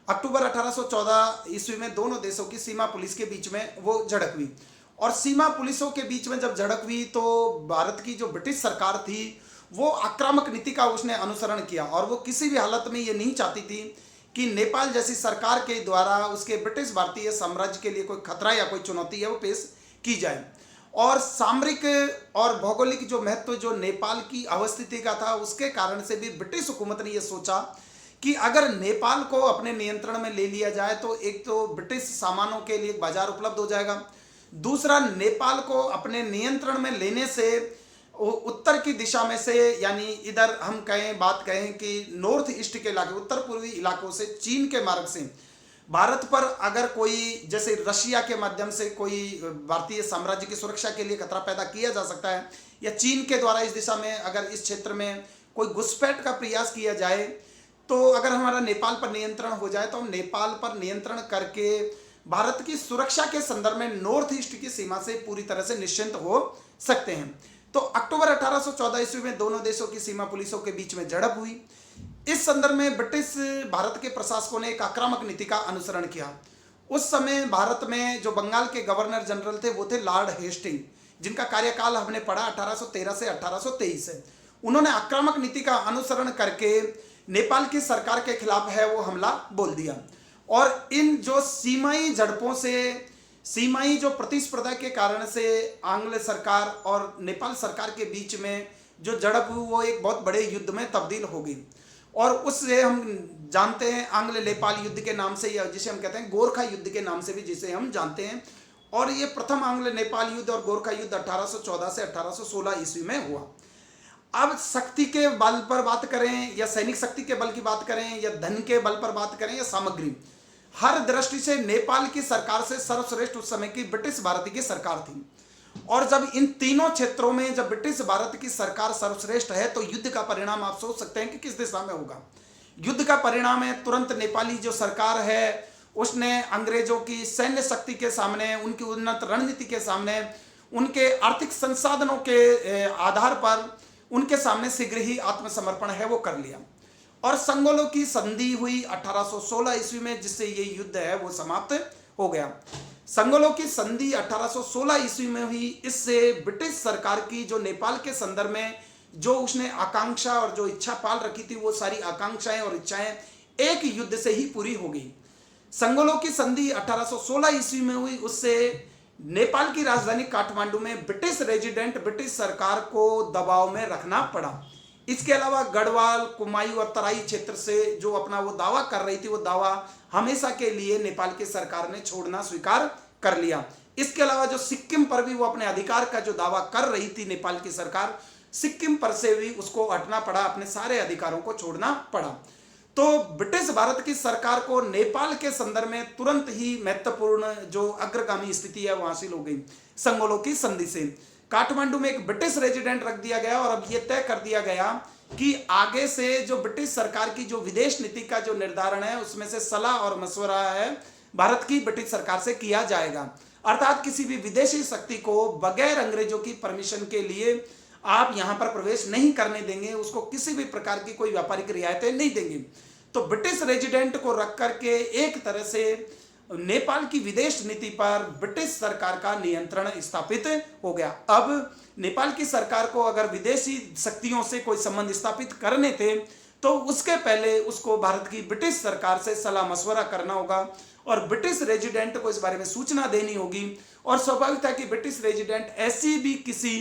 अक्टूबर 1814 ईस्वी में दोनों देशों की सीमा पुलिस के बीच में वो झड़प हुई। और सीमा पुलिसों के बीच में जब झड़प हुई तो भारत की जो ब्रिटिश सरकार थी वो आक्रामक नीति का उसने अनुसरण किया और वो किसी भी हालत में ये नहीं चाहती थी कि नेपाल जैसी सरकार के द्वारा उसके ब्रिटिश भारतीय साम्राज्य के लिए कोई खतरा या कोई चुनौती है वो पेश की जाए। और सामरिक और भौगोलिक जो महत्व जो नेपाल की अवस्थिति का था उसके कारण से भी ब्रिटिश हुकूमत ने यह सोचा कि अगर नेपाल को अपने नियंत्रण में ले लिया जाए तो एक तो ब्रिटिश सामानों के लिए बाजार उपलब्ध हो जाएगा, दूसरा नेपाल को अपने नियंत्रण में लेने से उत्तर की दिशा में से यानी इधर हम बात कहें कि नॉर्थ ईस्ट के इलाके उत्तर पूर्वी इलाकों से चीन के मार्ग से भारत पर अगर कोई जैसे रशिया के माध्यम से कोई भारतीय साम्राज्य की सुरक्षा के लिए खतरा पैदा किया जा सकता है या चीन के द्वारा इस दिशा में अगर इस क्षेत्र में कोई घुसपैठ का प्रयास किया जाए तो अगर हमारा नेपाल पर नियंत्रण हो जाए तो हम नेपाल पर नियंत्रण करके भारत की सुरक्षा के संदर्भ में नॉर्थ ईस्ट की सीमा से पूरी तरह से निश्चिंत हो सकते हैं। तो अक्टूबर 1814 ईस्वी में दोनों देशों की सीमा पुलिसों के बीच में झड़प हुई। इस संदर्भ में ब्रिटिश भारत के प्रशासकों ने एक आक्रामक नीति का अनुसरण किया। उस समय भारत में जो बंगाल के गवर्नर जनरल थे वो थे लॉर्ड हेस्टिंग, जिनका कार्यकाल हमने पढ़ा 1813 से 1823 है। उन्होंने आक्रामक नीति का अनुसरण करके नेपाल की सरकार के खिलाफ है वो हमला बोल दिया और इन जो सीमाई झड़पों से सीमाई जो प्रतिस्पर्धा के कारण से आंग्ल सरकार और नेपाल सरकार के बीच में जो झड़प हुई वो एक बहुत बड़े युद्ध में तब्दील हो गई और उससे हम जानते हैं आंग्ल नेपाल युद्ध के नाम से या जिसे हम कहते हैं गोरखा युद्ध के नाम से भी जिसे हम जानते हैं। और ये प्रथम आंग्ल नेपाल युद्ध और गोरखा युद्ध 1814 से 1816 ईस्वी में हुआ। अब शक्ति के बल पर बात करें या सैनिक शक्ति के बल की बात करें या धन के बल पर बात करें या सामग्री, हर दृष्टि से नेपाल की सरकार से सर्वश्रेष्ठ उस समय की ब्रिटिश भारत की सरकार थी। और जब इन तीनों क्षेत्रों में जब ब्रिटिश भारत की सरकार सर्वश्रेष्ठ है तो युद्ध का परिणाम आप सोच सकते हैं कि किस दिशा में होगा। युद्ध का परिणाम है तुरंत नेपाली जो सरकार है उसने अंग्रेजों की सैन्य शक्ति के सामने, उनकी उन्नत रणनीति के सामने, उनके आर्थिक संसाधनों के आधार पर उनके सामने शीघ्र ही आत्मसमर्पण है वो कर लिया और संगोलों की संधि हुई 1816 ईस्वी में जिससे ये युद्ध है वो समाप्त हो गया। संगोलों की संधि 1816 ईस्वी में हुई। इससे ब्रिटिश सरकार की जो नेपाल के संदर्भ में जो उसने आकांक्षा और जो इच्छा पाल रखी थी वो सारी आकांक्षाएं और इच्छाएं एक युद्ध से ही पूरी हो गई। संगोलों की संधि 1816 ईस्वी में हुई, उससे नेपाल की राजधानी काठमांडू में ब्रिटिश रेजिडेंट ब्रिटिश सरकार को दबाव में रखना पड़ा। इसके अलावा गढ़वाल, कुमायूं और तराई क्षेत्र से जो अपना वो दावा कर रही थी, वो दावा हमेशा के लिए नेपाल की सरकार ने छोड़ना स्वीकार कर लिया। इसके अलावा जो सिक्किम पर भी वो अपने अधिकार का जो दावा कर रही थी नेपाल की सरकार, सिक्किम पर से भी उसको हटना पड़ा, अपने सारे अधिकारों को छोड़ना पड़ा। तो ब्रिटिश भारत की सरकार को नेपाल के संदर्भ में तुरंत ही महत्वपूर्ण जो अग्रगामी स्थिति है वो हासिल हो गई संगोलों की संधि से। काठमांडू में एक ब्रिटिश रेजिडेंट रख दिया गया और अब यह तय कर दिया गया कि आगे से जो ब्रिटिश सरकार की जो विदेश नीति का जो निर्धारण है उसमें से सलाह और मशवरा है भारत की ब्रिटिश सरकार से किया जाएगा। अर्थात किसी भी विदेशी शक्ति को बगैर अंग्रेजों की परमिशन के लिए आप यहां पर प्रवेश नहीं करने देंगे, उसको किसी भी प्रकार की कोई व्यापारिक रियायतें नहीं देंगे। तो ब्रिटिश रेजिडेंट को रख करके एक तरह से नेपाल की विदेश नीति पर ब्रिटिश सरकार का नियंत्रण स्थापित हो गया। अब नेपाल की सरकार को अगर विदेशी शक्तियों से कोई संबंध स्थापित करने थे तो उसके पहले उसको भारत की ब्रिटिश सरकार से सलाह मशवरा करना होगा और ब्रिटिश रेजिडेंट को इस बारे में सूचना देनी होगी। और स्वाभाविक था कि ब्रिटिश रेजिडेंट ऐसी भी किसी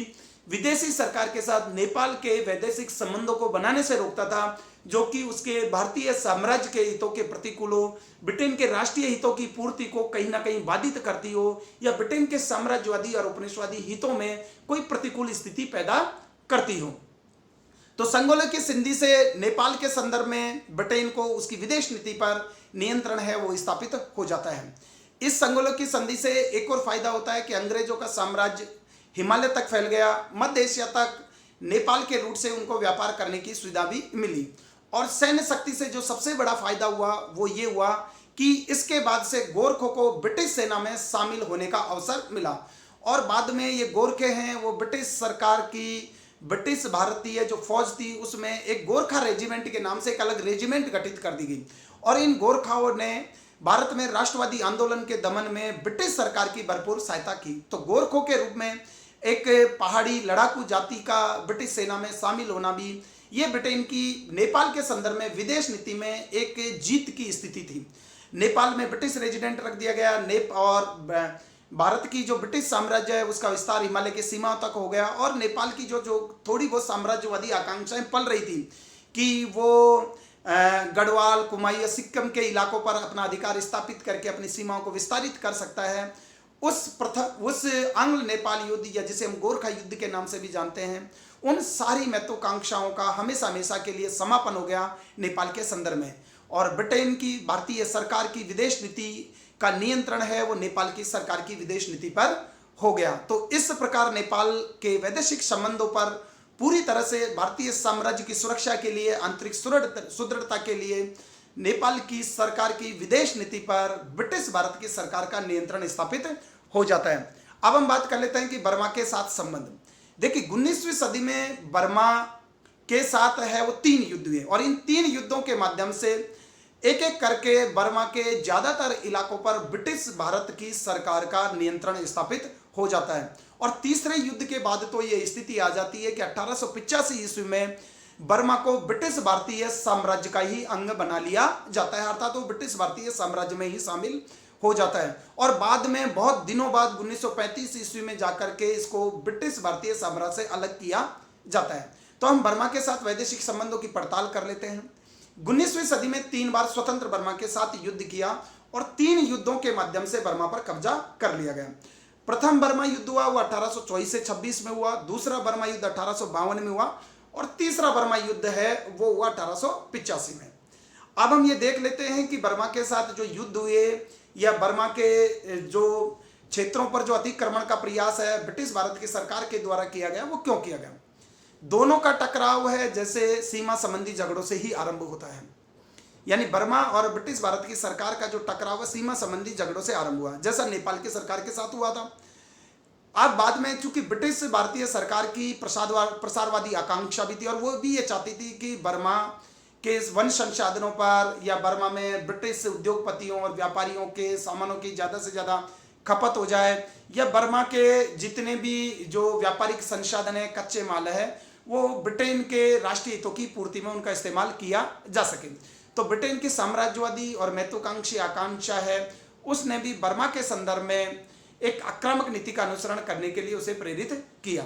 विदेशी सरकार के साथ नेपाल के वैदेशिक संबंधों को बनाने से रोकता था जो कि उसके भारतीय साम्राज्य के हितों के प्रतिकूल हो, ब्रिटेन के राष्ट्रीय हितों की पूर्ति को कहीं ना कहीं बाधित करती हो या ब्रिटेन के साम्राज्यवादी और उपनिवेशवादी हितों में कोई प्रतिकूल स्थिति पैदा करती हो। तो संगोला की संधि से नेपाल के संदर्भ में ब्रिटेन को उसकी विदेश नीति पर नियंत्रण है वो स्थापित हो जाता है। इस संगोला की संधि से एक और फायदा होता है कि अंग्रेजों का साम्राज्य हिमालय तक फैल गया, मध्य एशिया तक नेपाल के रूट से उनको व्यापार करने की सुविधा भी मिली। और सैन्य शक्ति से जो सबसे बड़ा फायदा हुआ वो ये हुआ कि इसके बाद से गोरखों को ब्रिटिश सेना में शामिल होने का अवसर मिला और बाद में ये गोरखे हैं वो ब्रिटिश सरकार की ब्रिटिश भारतीय जो फौज थी उसमें एक गोरखा रेजिमेंट के नाम से एक अलग रेजिमेंट गठित कर दी गई और इन गोरखाओं ने भारत में राष्ट्रवादी आंदोलन के दमन में ब्रिटिश सरकार की भरपूर सहायता की। तो गोरखों के रूप में एक पहाड़ी लड़ाकू जाति का ब्रिटिश सेना में शामिल होना भी ये ब्रिटेन की नेपाल के संदर्भ में विदेश नीति में एक जीत की स्थिति थी। नेपाल में ब्रिटिश रेजिडेंट रख दिया गया और भारत की जो ब्रिटिश साम्राज्य है उसका विस्तार हिमालय की सीमाओं तक हो गया और नेपाल की जो थोड़ी बहुत साम्राज्यवादी आकांक्षाएं पल रही थी कि वो गढ़वाल, कुमायूं, सिक्किम के इलाकों पर अपना अधिकार स्थापित करके अपनी सीमाओं को विस्तारित कर सकता है, उस आंग्ल नेपाल युद्ध या जिसे हम गोरखा युद्ध के नाम से भी जानते हैं, उन सारी महत्वाकांक्षाओं का हमेशा हमेशा के लिए समापन हो गया नेपाल के संदर्भ में और ब्रिटेन की भारतीय सरकार की विदेश नीति का नियंत्रण है वो नेपाल की सरकार की विदेश नीति पर हो गया। तो इस प्रकार नेपाल के वैदेशिक संबंधों पर पूरी तरह से भारतीय साम्राज्य की सुरक्षा के लिए, आंतरिक सुदृढ़ता के लिए नेपाल की सरकार की विदेश नीति पर ब्रिटिश भारत की सरकार का नियंत्रण स्थापित हो जाता है। अब हम बात कर लेते हैं कि बर्मा के साथ संबंध। देखिए 19वीं सदी में बर्मा के साथ है वो 3 युद्ध हुए और इन 3 युद्धों के माध्यम से एक एक करके बर्मा के ज्यादातर इलाकों पर ब्रिटिश भारत की सरकार का नियंत्रण स्थापित हो जाता है और तीसरे युद्ध के बाद तो ये स्थिति आ जाती है कि 1885 ईस्वी में बर्मा को ब्रिटिश भारतीय साम्राज्य का ही अंग बना लिया जाता है, अर्थात वो ब्रिटिश भारतीय साम्राज्य में ही शामिल हो जाता है और बाद में बहुत दिनों बाद 1935 ईस्वी में जाकर के इसको ब्रिटिश भारतीय साम्राज्य से अलग किया जाता है। तो हम बर्मा के साथ वैदेशिक संबंधों की पड़ताल कर लेते हैं। 19वीं सदी में 3 बार स्वतंत्र बर्मा के साथ युद्ध किया और 3 युद्धों के माध्यम से बर्मा पर कब्जा कर लिया गया। प्रथम बर्मा युद्ध हुआ वो 1824 से 26 में हुआ, दूसरा बर्मा युद्ध 1852 में हुआ और तीसरा बर्मा युद्ध है वो हुआ 1885 में। अब हम ये देख लेते हैं कि बर्मा के साथ जो युद्ध हुए या बर्मा के जो क्षेत्रों पर जो अतिक्रमण का प्रयास है ब्रिटिश भारत की सरकार के द्वारा किया गया वो क्यों किया गया। दोनों का टकराव है जैसे सीमा संबंधी झगड़ों से ही आरंभ होता है, यानी बर्मा और ब्रिटिश भारत की सरकार का जो टकराव सीमा संबंधी झगड़ों से आरंभ हुआ, जैसा नेपाल की सरकार के साथ हुआ था। अब बाद में चूंकि ब्रिटिश भारतीय सरकार की प्रसारवादी आकांक्षा भी थी और वो भी ये चाहती थी कि बर्मा के वन संसाधनों पर या बर्मा में ब्रिटिश उद्योगपतियों और व्यापारियों के सामानों की ज़्यादा से ज़्यादा खपत हो जाए या बर्मा के जितने भी जो व्यापारिक संसाधन है, कच्चे माल है, वो ब्रिटेन के राष्ट्रीय हितों की पूर्ति में उनका इस्तेमाल किया जा सके। तो ब्रिटेन की साम्राज्यवादी और महत्वाकांक्षी आकांक्षा है उसने भी बर्मा के संदर्भ में एक आक्रामक नीति का अनुसरण करने के लिए उसे प्रेरित किया।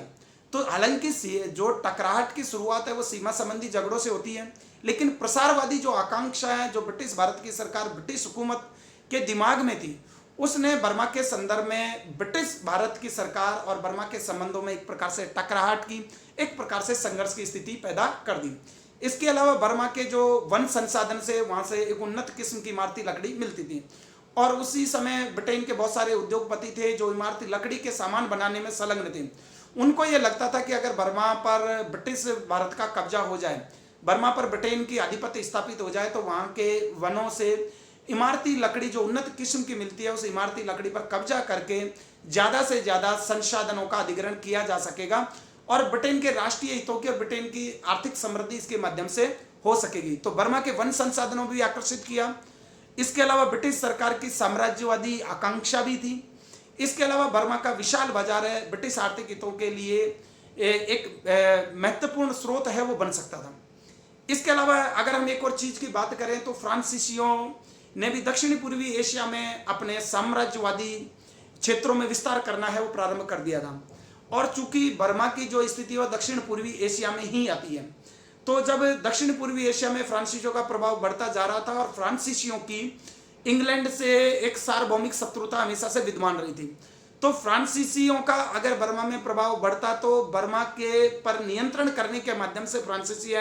तो हालांकि जो टकराहट की शुरुआत है वो सीमा संबंधी झगड़ों से होती है, लेकिन प्रसारवादी जो आकांक्षा है जो ब्रिटिश भारत की सरकार, ब्रिटिश हुकूमत के दिमाग में थी, उसने बर्मा के संदर्भ में ब्रिटिश भारत की सरकार और बर्मा के संबंधों में एक प्रकार से टकराहट की, एक प्रकार से संघर्ष की स्थिति पैदा कर दी। इसके अलावा बर्मा के जो वन संसाधन से वहाँ से एक उन्नत किस्म की इमारती लकड़ी मिलती थी, और उसी समय ब्रिटेन के बहुत सारे उद्योगपति थे जो इमारती लकड़ी के सामान बनाने में संलग्न थे। उनको ये लगता था कि अगर बर्मा पर ब्रिटिश भारत का कब्जा हो जाए, बर्मा पर ब्रिटेन की आधिपत्य स्थापित हो जाए, तो वहाँ के वनों से इमारती लकड़ी जो उन्नत किस्म की मिलती है उस इमारती लकड़ी पर कब्जा करके ज़्यादा से ज़्यादा संसाधनों का अधिग्रहण किया जा सकेगा और ब्रिटेन के राष्ट्रीय हितों की और ब्रिटेन की आर्थिक समृद्धि इसके माध्यम से हो सकेगी। तो बर्मा के वन संसाधनों भी आकर्षित किया। इसके अलावा ब्रिटिश सरकार की साम्राज्यवादी आकांक्षा भी थी। इसके अलावा बर्मा का विशाल बाजार है, ब्रिटिश आर्थिक हितों के लिए एक महत्वपूर्ण स्रोत है, वो बन सकता था। इसके अलावा अगर हम एक और चीज की बात करें तो फ्रांसीसियों ने भी दक्षिणी पूर्वी एशिया में अपने साम्राज्यवादी क्षेत्रों में विस्तार करना है वो प्रारंभ कर दिया था। और चूंकि बर्मा की जो स्थिति है वो दक्षिण पूर्वी एशिया में ही आती है, तो जब दक्षिण पूर्वी एशिया में फ्रांसीसियों का प्रभाव बढ़ता जा रहा था और फ्रांसीसियों की इंग्लैंड से एक सार्वभौमिक शत्रुता हमेशा से विद्यमान रही थी, तो फ्रांसीसियों का अगर बर्मा में प्रभाव बढ़ता तो बर्मा के पर नियंत्रण करने के माध्यम से फ्रांसीसी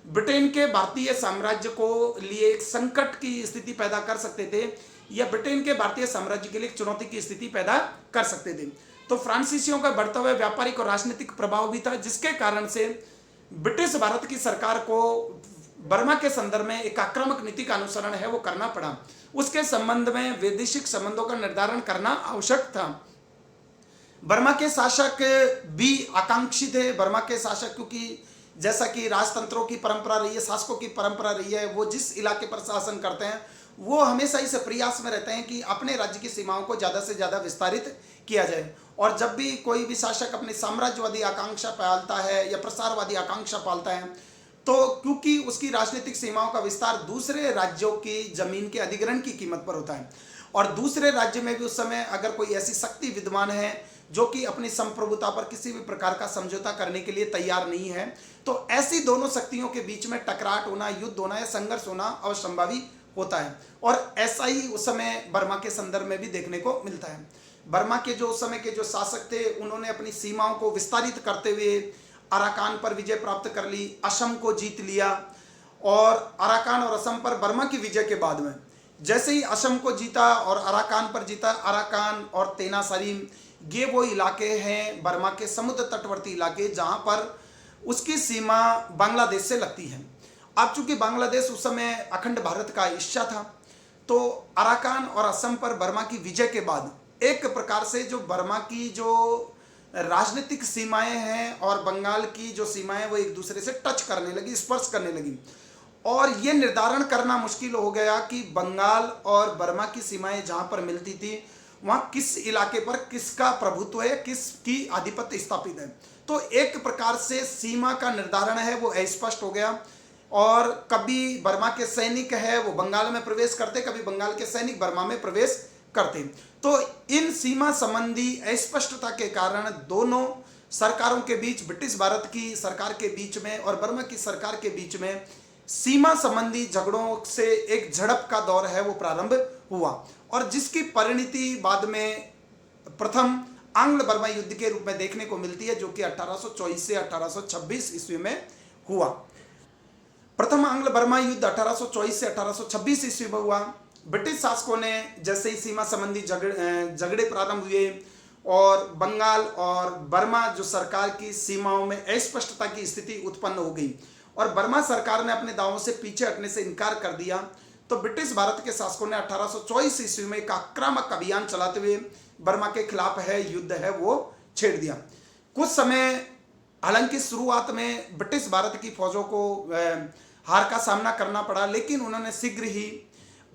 ब्रिटेन के भारतीय साम्राज्य को लिए एक संकट की स्थिति पैदा कर सकते थे या ब्रिटेन के भारतीय साम्राज्य के लिए एक चुनौती की स्थिति पैदा कर सकते थे। तो फ्रांसीसियों का बढ़ता हुआ व्यापारिक और राजनीतिक प्रभाव भी था, जिसके कारण से ब्रिटिश भारत की सरकार को बर्मा के संदर्भ में एक आक्रामक नीति का अनुसरण है वो करना पड़ा। उसके संबंध में वैदेशिक संबंधों का निर्धारण करना आवश्यक था। बर्मा के शासक भी आकांक्षी थे। बर्मा के शासक, क्योंकि जैसा कि राजतंत्रों की परंपरा रही है, शासकों की परंपरा रही है, वो जिस इलाके पर शासन करते हैं वो हमेशा इस प्रयास में रहते हैं कि अपने राज्य की सीमाओं को ज़्यादा से ज़्यादा विस्तारित किया जाए। और जब भी कोई भी शासक अपनी साम्राज्यवादी आकांक्षा पालता है या प्रसारवादी आकांक्षा पालता है, तो क्योंकि उसकी राजनीतिक सीमाओं का विस्तार दूसरे राज्यों की जमीन के अधिग्रहण की कीमत पर होता है, और दूसरे राज्य में भी उस समय अगर कोई ऐसी शक्ति विद्यमान है जो कि अपनी संप्रभुता पर किसी भी प्रकार का समझौता करने के लिए तैयार नहीं है, तो ऐसी दोनों शक्तियों के बीच में टकराट होना, युद्ध होना या संघर्ष होना अवश्यंभावी होता है। और ऐसा ही उस समय बर्मा के संदर्भ में भी देखने को मिलता है। बर्मा के जो उस समय के जो शासक थे उन्होंने अपनी सीमाओं को विस्तारित करते हुए अराकान पर विजय प्राप्त कर ली, असम को जीत लिया, और अराकान और असम पर बर्मा की विजय के बाद में जैसे ही असम को जीता और अराकान पर जीता, अराकान और तेनासरीम ये वो इलाके हैं बर्मा के समुद्र तटवर्ती इलाके जहाँ पर उसकी सीमा बांग्लादेश से लगती है। अब चूंकि बांग्लादेश उस समय अखंड भारत का हिस्सा था, तो अराकान और असम पर बर्मा की विजय के बाद एक प्रकार से जो बर्मा की जो राजनीतिक सीमाएं हैं और बंगाल की जो सीमाएं वो एक दूसरे से टच करने लगी, स्पर्श करने लगी, और ये निर्धारण करना मुश्किल हो गया कि बंगाल और बर्मा की सीमाएं जहाँ पर मिलती थी वहाँ किस इलाके पर किसका प्रभुत्व है, किसकी आधिपत्य स्थापित है। तो एक प्रकार से सीमा का निर्धारण है वो अस्पष्ट हो गया, और कभी बर्मा के सैनिक है वो बंगाल में प्रवेश करते, कभी बंगाल के सैनिक बर्मा में प्रवेश करते। तो इन सीमा संबंधी अस्पष्टता के कारण दोनों सरकारों के बीच, ब्रिटिश भारत की सरकार के बीच में और बर्मा की सरकार के बीच में सीमा संबंधी झगड़ों से एक झड़प का दौर है वो प्रारंभ हुआ, और जिसकी परिणति बाद में प्रथम आंग्ल बर्मा युद्ध के रूप में देखने को मिलती है, जो कि 1824 से 1826 ईस्वी में हुआ। प्रथम आंग्ल बर्मा युद्ध 1824 से 1826 ईस्वी में हुआ। ब्रिटिश शासकों ने जैसे ही सीमा संबंधी झगड़े प्रारंभ हुए और बंगाल और बर्मा जो सरकार की सीमाओं में अस्पष्टता की स्थिति उत्पन्न हो गई और बर्मा सरकार ने अपने दावों से पीछे हटने से इनकार कर दिया, तो ब्रिटिश भारत के शासकों ने 1824 ईस्वी में एक आक्रामक अभियान चलाते हुए बर्मा के खिलाफ युद्ध है वो छेड़ दिया। कुछ समय हालांकि शुरुआत में ब्रिटिश भारत की फौजों को हार का सामना करना पड़ा, लेकिन उन्होंने शीघ्र ही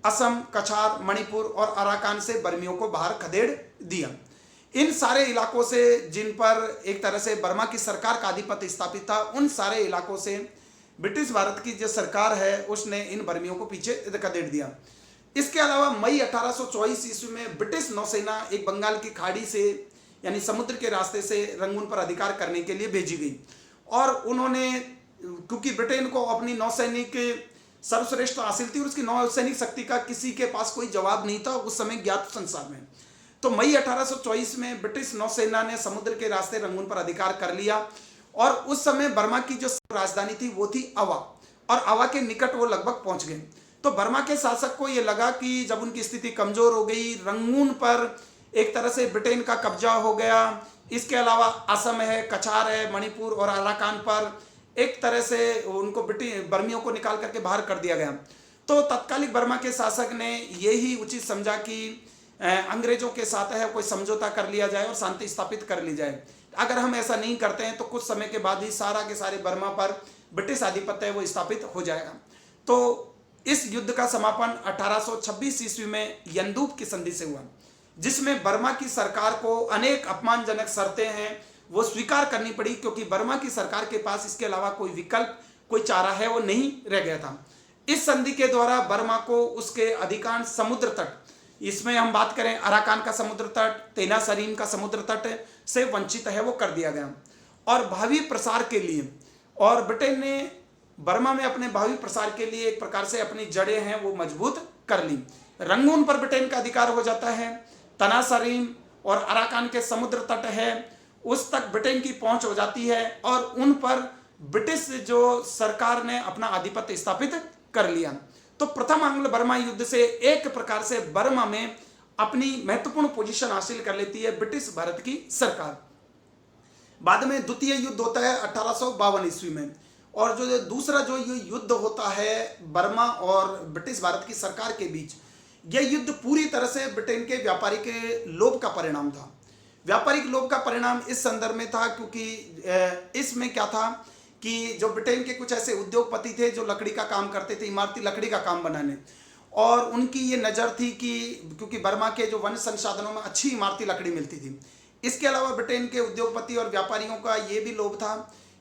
असम, कछार, मणिपुर और अराकान से बर्मियों को बाहर खदेड़ दिया। इन सारे इलाकों से जिन पर एक तरह से बर्मा की सरकार का आधिपत्य स्थापित था, उन सारे इलाकों से ब्रिटिश भारत की जो सरकार है उसने इन बर्मियों को पीछे खदेड़ दिया। इसके अलावा मई 1824 ईस्वी में ब्रिटिश नौसेना एक बंगाल की खाड़ी से यानी समुद्र के रास्ते से रंगून पर अधिकार करने के लिए भेजी गई। और उन्होंने, क्योंकि ब्रिटेन को अपनी नौसैनिक सर्वश्रेष्ठ हासिल थी और उसकी नौसैनिक शक्ति का किसी के पास कोई जवाब नहीं था उस समय ज्ञात संसार में, तो मई 1824 में ब्रिटिश नौसेना ने समुद्र के रास्ते रंगून पर अधिकार कर लिया। और उस समय बर्मा की जो राजधानी थी वो थी अवा, और अवा के निकट वो लगभग पहुंच गए। तो बर्मा के शासक को ये लगा कि जब उनकी स्थिति कमजोर हो गई, रंगून पर एक तरह से ब्रिटेन का कब्जा हो गया, इसके अलावा असम है, कछार है, मणिपुर और अराकान पर एक तरह से उनको बर्मियों को निकाल करके बाहर कर दिया गया। तो तत्कालिक बर्मा के शासक ने यही उचित समझा कि अंग्रेजों के साथ है कोई समझौता कर लिया जाए और शांति स्थापित कर ली जाए। अगर हम ऐसा नहीं करते हैं तो कुछ समय के बाद ही सारा के सारे बर्मा पर ब्रिटिश आधिपत्य है वो स्थापित हो जाएगा। तो इस युद्ध का समापन 1826 ईस्वी में यंदूप की संधि से हुआ, जिसमें बर्मा की सरकार को अनेक अपमानजनक शर्तें हैं वो स्वीकार करनी पड़ी, क्योंकि बर्मा की सरकार के पास इसके अलावा कोई विकल्प, कोई चारा है वो नहीं रह गया था। इस संधि के द्वारा बर्मा को उसके अधिकांश समुद्र तट, इसमें हम बात करें अराकान का समुद्र तट, तेनासरीम का समुद्र तट से वंचित है वो कर दिया गया। और भावी प्रसार के लिए, और ब्रिटेन ने बर्मा में अपने भावी प्रसार के लिए एक प्रकार से अपनी जड़ें हैं वो मजबूत कर ली। रंगून पर ब्रिटेन का अधिकार हो जाता है, तनासरीम और अराकान के समुद्र तट है उस तक ब्रिटेन की पहुंच हो जाती है, और उन पर ब्रिटिश जो सरकार ने अपना आधिपत्य स्थापित कर लिया। तो प्रथम आंग्ल बर्मा युद्ध से एक प्रकार से बर्मा में अपनी महत्वपूर्ण पोजीशन हासिल कर लेती है ब्रिटिश भारत की सरकार। बाद में द्वितीय युद्ध होता है 1852 ईस्वी में, और जो दूसरा जो ये युद्ध होता है बर्मा और ब्रिटिश भारत की सरकार के बीच, यह युद्ध पूरी तरह से ब्रिटेन के व्यापारिक लोभ का परिणाम था। व्यापारिक लोभ का परिणाम इस संदर्भ में था क्योंकि इसमें क्या था कि जो ब्रिटेन के कुछ ऐसे उद्योगपति थे जो लकड़ी का काम करते थे, इमारती लकड़ी का काम बनाने, और उनकी ये नज़र थी कि क्योंकि बर्मा के जो वन संसाधनों में अच्छी इमारती लकड़ी मिलती थी। इसके अलावा ब्रिटेन के उद्योगपति और व्यापारियों का ये भी लोभ था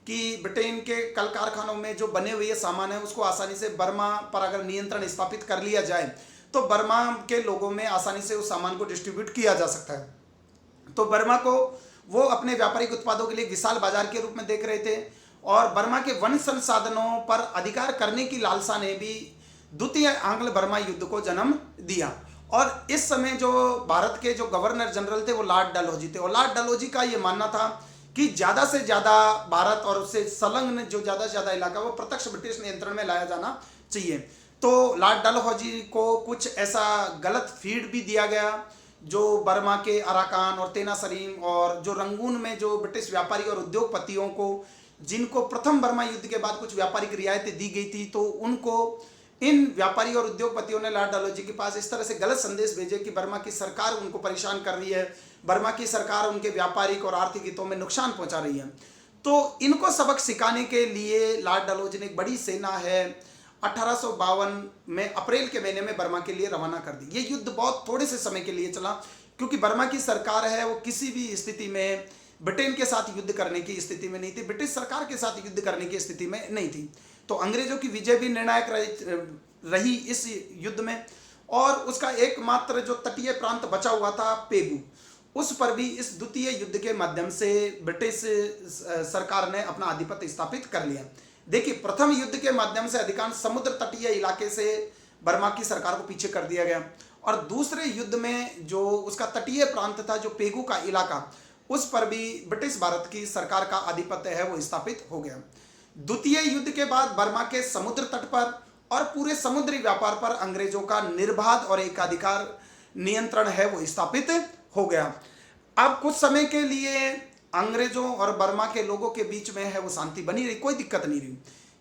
कि ब्रिटेन के कल कारखानों में जो बने हुए सामान है उसको आसानी से बर्मा पर अगर नियंत्रण स्थापित कर लिया जाए तो बर्मा के लोगों में आसानी से उस सामान को डिस्ट्रीब्यूट किया जा सकता है। तो बर्मा को वो अपने व्यापारिक उत्पादों के लिए विशाल बाजार के रूप में देख रहे थे, और बर्मा के वन संसाधनों पर अधिकार करने की लालसा ने भी द्वितीय आंग्ल बर्मा युद्ध को जन्म दिया। और इस समय जो भारत के जो गवर्नर जनरल थे वो लॉर्ड डलहौजी थे, और लॉर्ड डलहौजी का ये मानना था कि ज़्यादा से ज़्यादा भारत और उससे संलग्न जो ज़्यादा से ज़्यादा इलाका वो प्रत्यक्ष ब्रिटिश नियंत्रण में लाया जाना चाहिए। तो लॉर्ड डलहौजी को कुछ ऐसा गलत फीड भी दिया गया जो बर्मा के अराकान और तेनासरीम और जो रंगून में जो ब्रिटिश व्यापारी और उद्योगपतियों को, जिनको प्रथम बर्मा युद्ध के बाद कुछ व्यापारिक रियायतें दी गई थी, तो उनको इन व्यापारी और उद्योगपतियों ने लॉर्ड डलहौजी के पास इस तरह से गलत संदेश भेजे कि बर्मा की सरकार उनको परेशान कर रही है, बर्मा की सरकार उनके व्यापारिक और आर्थिक हितों में नुकसान पहुंचा रही है। तो इनको सबक सिखाने के लिए लॉर्ड डलहौजी ने एक बड़ी सेना है 1852 में अप्रैल के महीने में बर्मा के लिए रवाना कर दी। ये युद्ध बहुत थोड़े से समय के लिए चला क्योंकि बर्मा की सरकार है वो किसी भी स्थिति में ब्रिटेन के साथ युद्ध करने की स्थिति में नहीं थी, ब्रिटिश सरकार के साथ युद्ध करने की स्थिति में नहीं थी। तो अंग्रेजों की विजय भी निर्णायक रही इस युद्ध में, और उसका एकमात्र जो तटीय प्रांत बचा हुआ था पेगू, उस पर भी इस द्वितीय युद्ध के माध्यम से ब्रिटिश सरकार ने अपना आधिपत्य स्थापित कर लिया। देखिए, प्रथम युद्ध के माध्यम से अधिकांश समुद्र तटीय इलाके से बर्मा की सरकार को पीछे कर दिया गया, और दूसरे युद्ध में जो उसका तटीय प्रांत था, जो पेगू का इलाका, उस पर भी ब्रिटिश भारत की सरकार का आधिपत्य है वो स्थापित हो गया। द्वितीय युद्ध के बाद बर्मा के समुद्र तट पर और पूरे समुद्री व्यापार पर अंग्रेजों का निर्बाध और एकाधिकार नियंत्रण है वो स्थापित हो गया। अब कुछ समय के लिए अंग्रेजों और बर्मा के लोगों के बीच में है वो शांति बनी रही, कोई दिक्कत नहीं रही,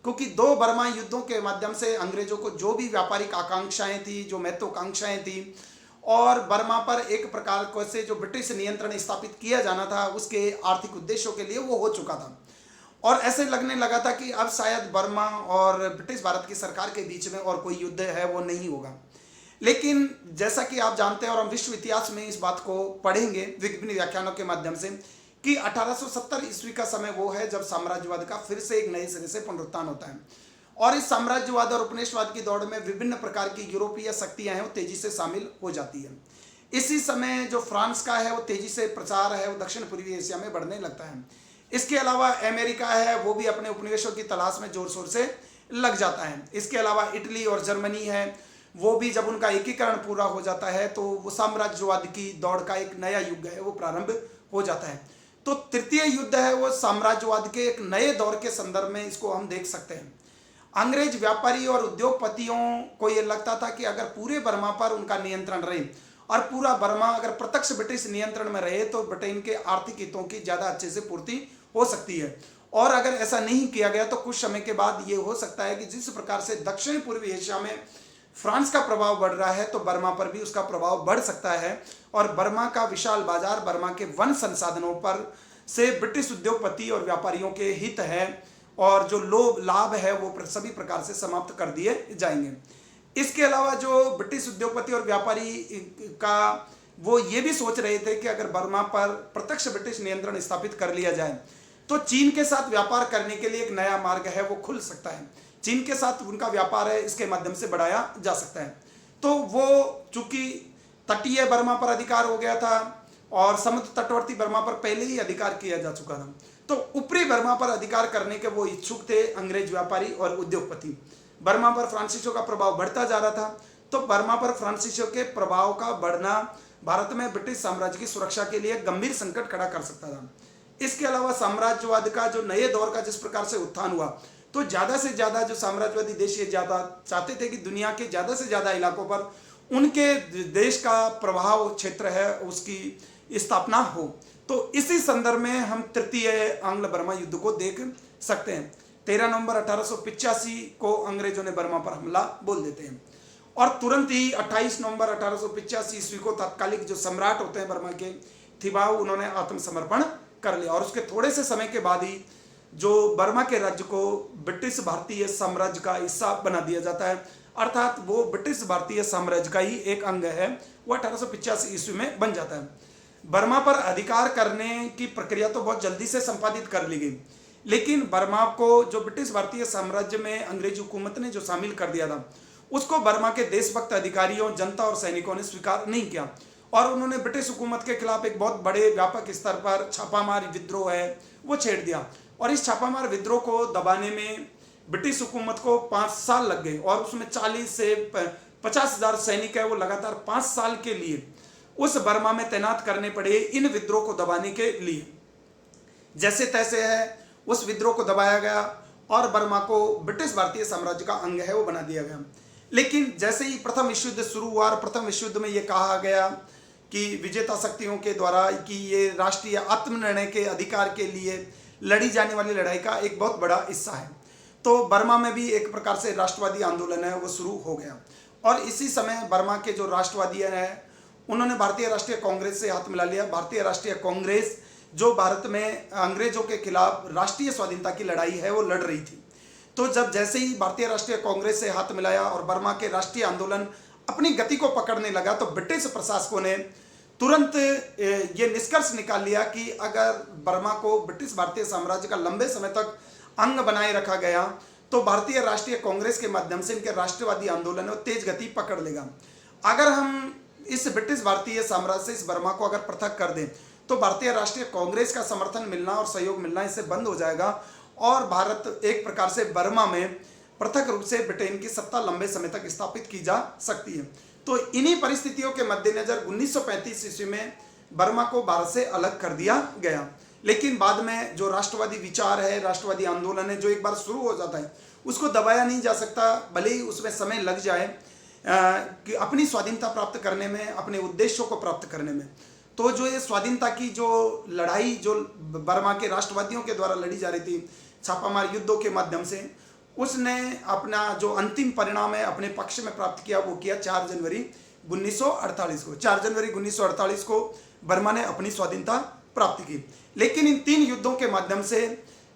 क्योंकि दो बर्मा युद्धों के माध्यम से अंग्रेजों को जो भी व्यापारिक आकांक्षाएं थी, जो महत्वाकांक्षाएं थी, और बर्मा पर एक प्रकार से जो ब्रिटिश नियंत्रण स्थापित किया जाना था उसके आर्थिक उद्देश्यों के लिए वो हो चुका था। और ऐसे लगने लगा था कि अब शायद बर्मा और ब्रिटिश भारत की सरकार के बीच में और कोई युद्ध है वो नहीं होगा। लेकिन जैसा कि आप जानते हैं और हम विश्व इतिहास में इस बात को पढ़ेंगे विभिन्न व्याख्यानों के माध्यम से कि 1870 ईस्वी का समय वो है जब साम्राज्यवाद का फिर से एक नए सिरे से पुनरुत्थान होता है। और इस साम्राज्यवाद और उपनिवेशवाद की दौड़ में विभिन्न प्रकार की यूरोपीय शक्तियां हैं वो तेजी से शामिल हो जाती है। इसी समय जो फ्रांस का है वो तेजी से प्रचार है वो दक्षिण पूर्वी एशिया में बढ़ने लगता है। इसके अलावा अमेरिका है वो भी अपने उपनिवेशों की तलाश में जोर शोर से लग जाता है। इसके अलावा इटली और जर्मनी है वो भी जब उनका एकीकरण पूरा हो जाता है तो वो साम्राज्यवाद की दौड़ का एक नया युग है वो प्रारंभ हो जाता है। तो तृतीय युद्ध है वो साम्राज्यवाद के एक नए दौर के संदर्भ में इसको हम देख सकते हैं। अंग्रेज व्यापारी और उद्योगपतियों को ये लगता था कि अगर पूरे बर्मा पर उनका नियंत्रण रहे और पूरा बर्मा अगर प्रत्यक्ष ब्रिटिश नियंत्रण में रहे तो ब्रिटेन के आर्थिक हितों की ज़्यादा अच्छे से पूर्ति हो सकती है। और अगर ऐसा नहीं किया गया तो कुछ समय के बाद ये हो सकता है कि जिस प्रकार से दक्षिण पूर्वी एशिया में फ्रांस का प्रभाव बढ़ रहा है तो बर्मा पर भी उसका प्रभाव बढ़ सकता है और बर्मा का विशाल बाजार, बर्मा के वन संसाधनों पर से ब्रिटिश उद्योगपति और व्यापारियों के हित है और जो लाभ है वो सभी प्रकार से समाप्त कर दिए जाएंगे। इसके अलावा जो ब्रिटिश उद्योगपति और व्यापारी का वो ये भी सोच रहे थे कि अगर बर्मा पर प्रत्यक्ष ब्रिटिश नियंत्रण स्थापित कर लिया जाए तो चीन के साथ व्यापार करने के लिए एक नया मार्ग है वो खुल सकता है। चीन के साथ उनका व्यापार है इसके माध्यम से बढ़ाया जा सकता है। तो वो चूंकि तटीय बर्मा पर अधिकार हो गया था और समुद्र तटवर्ती बर्मा पर पहले ही अधिकार किया जा चुका था, तो ऊपरी बर्मा पर अधिकार करने के वो इच्छुक थे अंग्रेज व्यापारी और उद्योगपति। बर्मा पर फ्रांसीसियों का प्रभाव बढ़ता जा रहा था, तो बर्मा पर फ्रांसीसियों के प्रभाव का बढ़ना भारत में ब्रिटिश साम्राज्य की सुरक्षा के लिए गंभीर संकट खड़ा कर सकता था। इसके अलावा साम्राज्यवाद का जो नए दौर का जिस प्रकार से उत्थान हुआ तो ज़्यादा से ज़्यादा जो साम्राज्यवादी देश ये ज़्यादा चाहते थे कि दुनिया के ज़्यादा से ज़्यादा इलाकों पर उनके देश का प्रभाव क्षेत्र है उसकी स्थापना हो। तो इसी संदर्भ में हम तृतीय आंग्ल बर्मा युद्ध को देख सकते हैं। 13 नवंबर 1885 को अंग्रेजों ने बर्मा पर हमला बोल देते हैं और तुरंत ही 28 नवंबर 1885 ईस्वी को तत्कालिक जो सम्राट होते हैं बर्मा के थिबाऊ उन्होंने आत्मसमर्पण कर लिया और उसके थोड़े से समय के बाद ही जो बर्मा के राज्य को ब्रिटिश भारतीय साम्राज्य का हिस्सा बना दिया जाता है, अर्थात वो ब्रिटिश भारतीय साम्राज्य का ही एक अंग है, वो 1885 ईस्वी में बन जाता है। बर्मा पर अधिकार करने की प्रक्रिया तो बहुत जल्दी से संपादित कर ली गई, लेकिन बर्मा को जो ब्रिटिश भारतीय साम्राज्य में अंग्रेजी हुकूमत ने जो शामिल कर दिया था उसको बर्मा के देशभक्त अधिकारियों, जनता और सैनिकों ने स्वीकार नहीं किया और उन्होंने ब्रिटिश हुकूमत के खिलाफ एक बहुत बड़े व्यापक स्तर पर छापामार विद्रोह है वो छेड़ दिया और इस छापामार विद्रोह को दबाने में ब्रिटिश हुकूमत को 5 साल लग गए और उसमें 40 से 50,000 सैनिक है वो लगातार 5 साल के लिए उस बर्मा में तैनात करने पड़े इन विद्रोह को दबाने के लिए। जैसे तैसे है उस विद्रोह को दबाया गया और बर्मा को ब्रिटिश भारतीय साम्राज्य का अंग है वो बना दिया गया। लेकिन जैसे ही प्रथम विश्व युद्ध शुरू हुआ और प्रथम विश्व युद्ध में ये कहा गया कि विजेता शक्तियों के द्वारा कि ये राष्ट्रीय आत्मनिर्णय के अधिकार के लिए लड़ी जाने वाली लड़ाई का एक बहुत बड़ा हिस्सा है, तो बर्मा में भी एक प्रकार से राष्ट्रवादी आंदोलन है वो शुरू हो गया और इसी समय बर्मा के जो राष्ट्रवादी हैं उन्होंने भारतीय राष्ट्रीय कांग्रेस से हाथ मिला लिया। भारतीय राष्ट्रीय कांग्रेस जो भारत में अंग्रेजों के खिलाफ राष्ट्रीय स्वाधीनता की लड़ाई है वो लड़ रही थी, तो जब जैसे ही भारतीय राष्ट्रीय कांग्रेस से हाथ मिलाया और बर्मा के राष्ट्रीय आंदोलन अपनी गति को पकड़ने लगा तो ब्रिटिश प्रशासकों ने तुरंत ये निष्कर्ष निकाल लिया कि अगर बर्मा को ब्रिटिश भारतीय साम्राज्य का लंबे समय तक अंग बनाए रखा गया तो भारतीय राष्ट्रीय कांग्रेस के माध्यम से इनके राष्ट्रवादी आंदोलन तेज गति पकड़ लेगा। अगर हम इस ब्रिटिश भारतीय साम्राज्य से इस बर्मा को अगर पृथक कर दें तो भारतीय राष्ट्रीय कांग्रेस का समर्थन मिलना और सहयोग मिलना इससे बंद हो जाएगा और भारत एक प्रकार से बर्मा में पृथक रूप से ब्रिटेन की सत्ता लंबे समय तक स्थापित की जा सकती है। तो इन्हीं परिस्थितियों के मद्देनजर 1935 ईस्वी में बर्मा को भारत से अलग कर दिया गया। लेकिन बाद में जो राष्ट्रवादी विचार है, राष्ट्रवादी आंदोलन है जो एक बार शुरू हो जाता है उसको दबाया नहीं जा सकता, भले ही उसमें समय लग जाए कि अपनी स्वाधीनता प्राप्त करने में, अपने उद्देश्यों को प्राप्त करने में। तो जो ये स्वाधीनता की जो लड़ाई जो बर्मा के राष्ट्रवादियों के द्वारा लड़ी जा रही थी छापामार युद्धों के माध्यम से, उसने अपना जो अंतिम परिणाम है अपने पक्ष में प्राप्त किया वो किया 4 जनवरी 1948 को। 4 जनवरी 1948 को बर्मा ने अपनी स्वाधीनता प्राप्त की। लेकिन इन 3 युद्धों के माध्यम से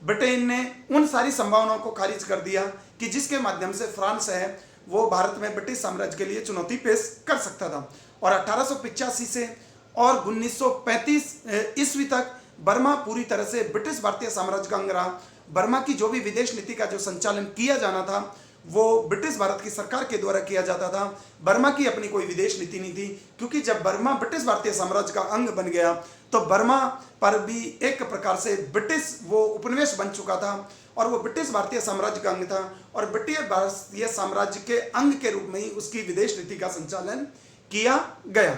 ब्रिटेन ने उन सारी संभावनाओं को खारिज कर दिया कि जिसके माध्यम से फ्रांस है वो भारत में ब्रिटिश साम्राज्य के लिए चुनौती पेश कर सकता था। और 1885 से और 1935 ईस्वी तक बर्मा पूरी तरह से ब्रिटिश भारतीय साम्राज्य का अंग रहा बर्मा की जो भी विदेश नीति का जो संचालन किया जाना था वो ब्रिटिश भारत की सरकार के द्वारा किया जाता था। बर्मा की अपनी कोई विदेश नीति नहीं थी, क्योंकि जब बर्मा ब्रिटिश भारतीय साम्राज्य का अंग बन गया तो बर्मा पर भी एक प्रकार से ब्रिटिश वो उपनिवेश बन चुका था और वो ब्रिटिश भारतीय साम्राज्य का अंग था और ब्रिटिश भारतीय साम्राज्य के अंग के रूप में ही उसकी विदेश नीति का संचालन किया गया।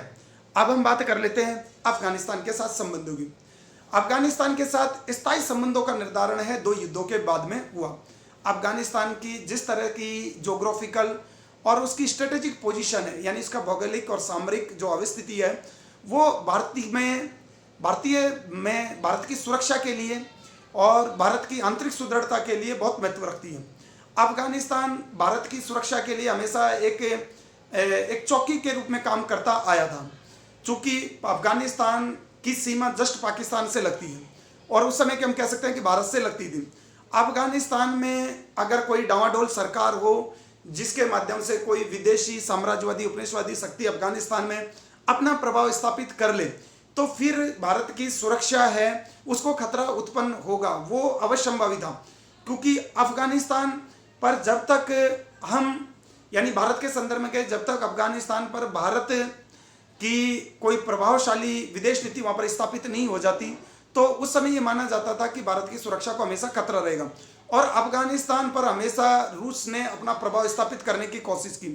अब हम बात कर लेते हैं अफगानिस्तान के साथ संबंधों की। अफगानिस्तान के साथ स्थायी संबंधों का निर्धारण है 2 युद्धों के बाद में हुआ। अफगानिस्तान की जिस तरह की ज्योग्राफिकल और उसकी स्ट्रेटेजिक पोजीशन है, यानी इसका भौगोलिक और सामरिक जो अवस्थिति है, वो भारत की सुरक्षा के लिए और भारत की आंतरिक सुदृढ़ता के लिए बहुत महत्व रखती है। अफगानिस्तान भारत की सुरक्षा के लिए हमेशा एक चौकी के रूप में काम करता आया था, चूंकि अफगानिस्तान की सीमा जस्ट पाकिस्तान से लगती है और उस समय के हम कह सकते हैं कि भारत से लगती थी। अफगानिस्तान में अगर कोई डावाडोल सरकार हो जिसके माध्यम से कोई विदेशी साम्राज्यवादी उपनिवेशवादी शक्ति अफगानिस्तान में अपना प्रभाव स्थापित कर ले तो फिर भारत की सुरक्षा है उसको खतरा उत्पन्न होगा, वो अवश्यंभावी था। क्योंकि अफगानिस्तान पर जब तक हम यानी भारत के संदर्भ में गए, जब तक अफगानिस्तान पर भारत की कोई प्रभावशाली विदेश नीति वहां पर स्थापित नहीं हो जाती तो उस समय ये माना जाता था कि भारत की सुरक्षा को हमेशा खतरा रहेगा और अफगानिस्तान पर हमेशा रूस ने अपना प्रभाव स्थापित करने की कोशिश की।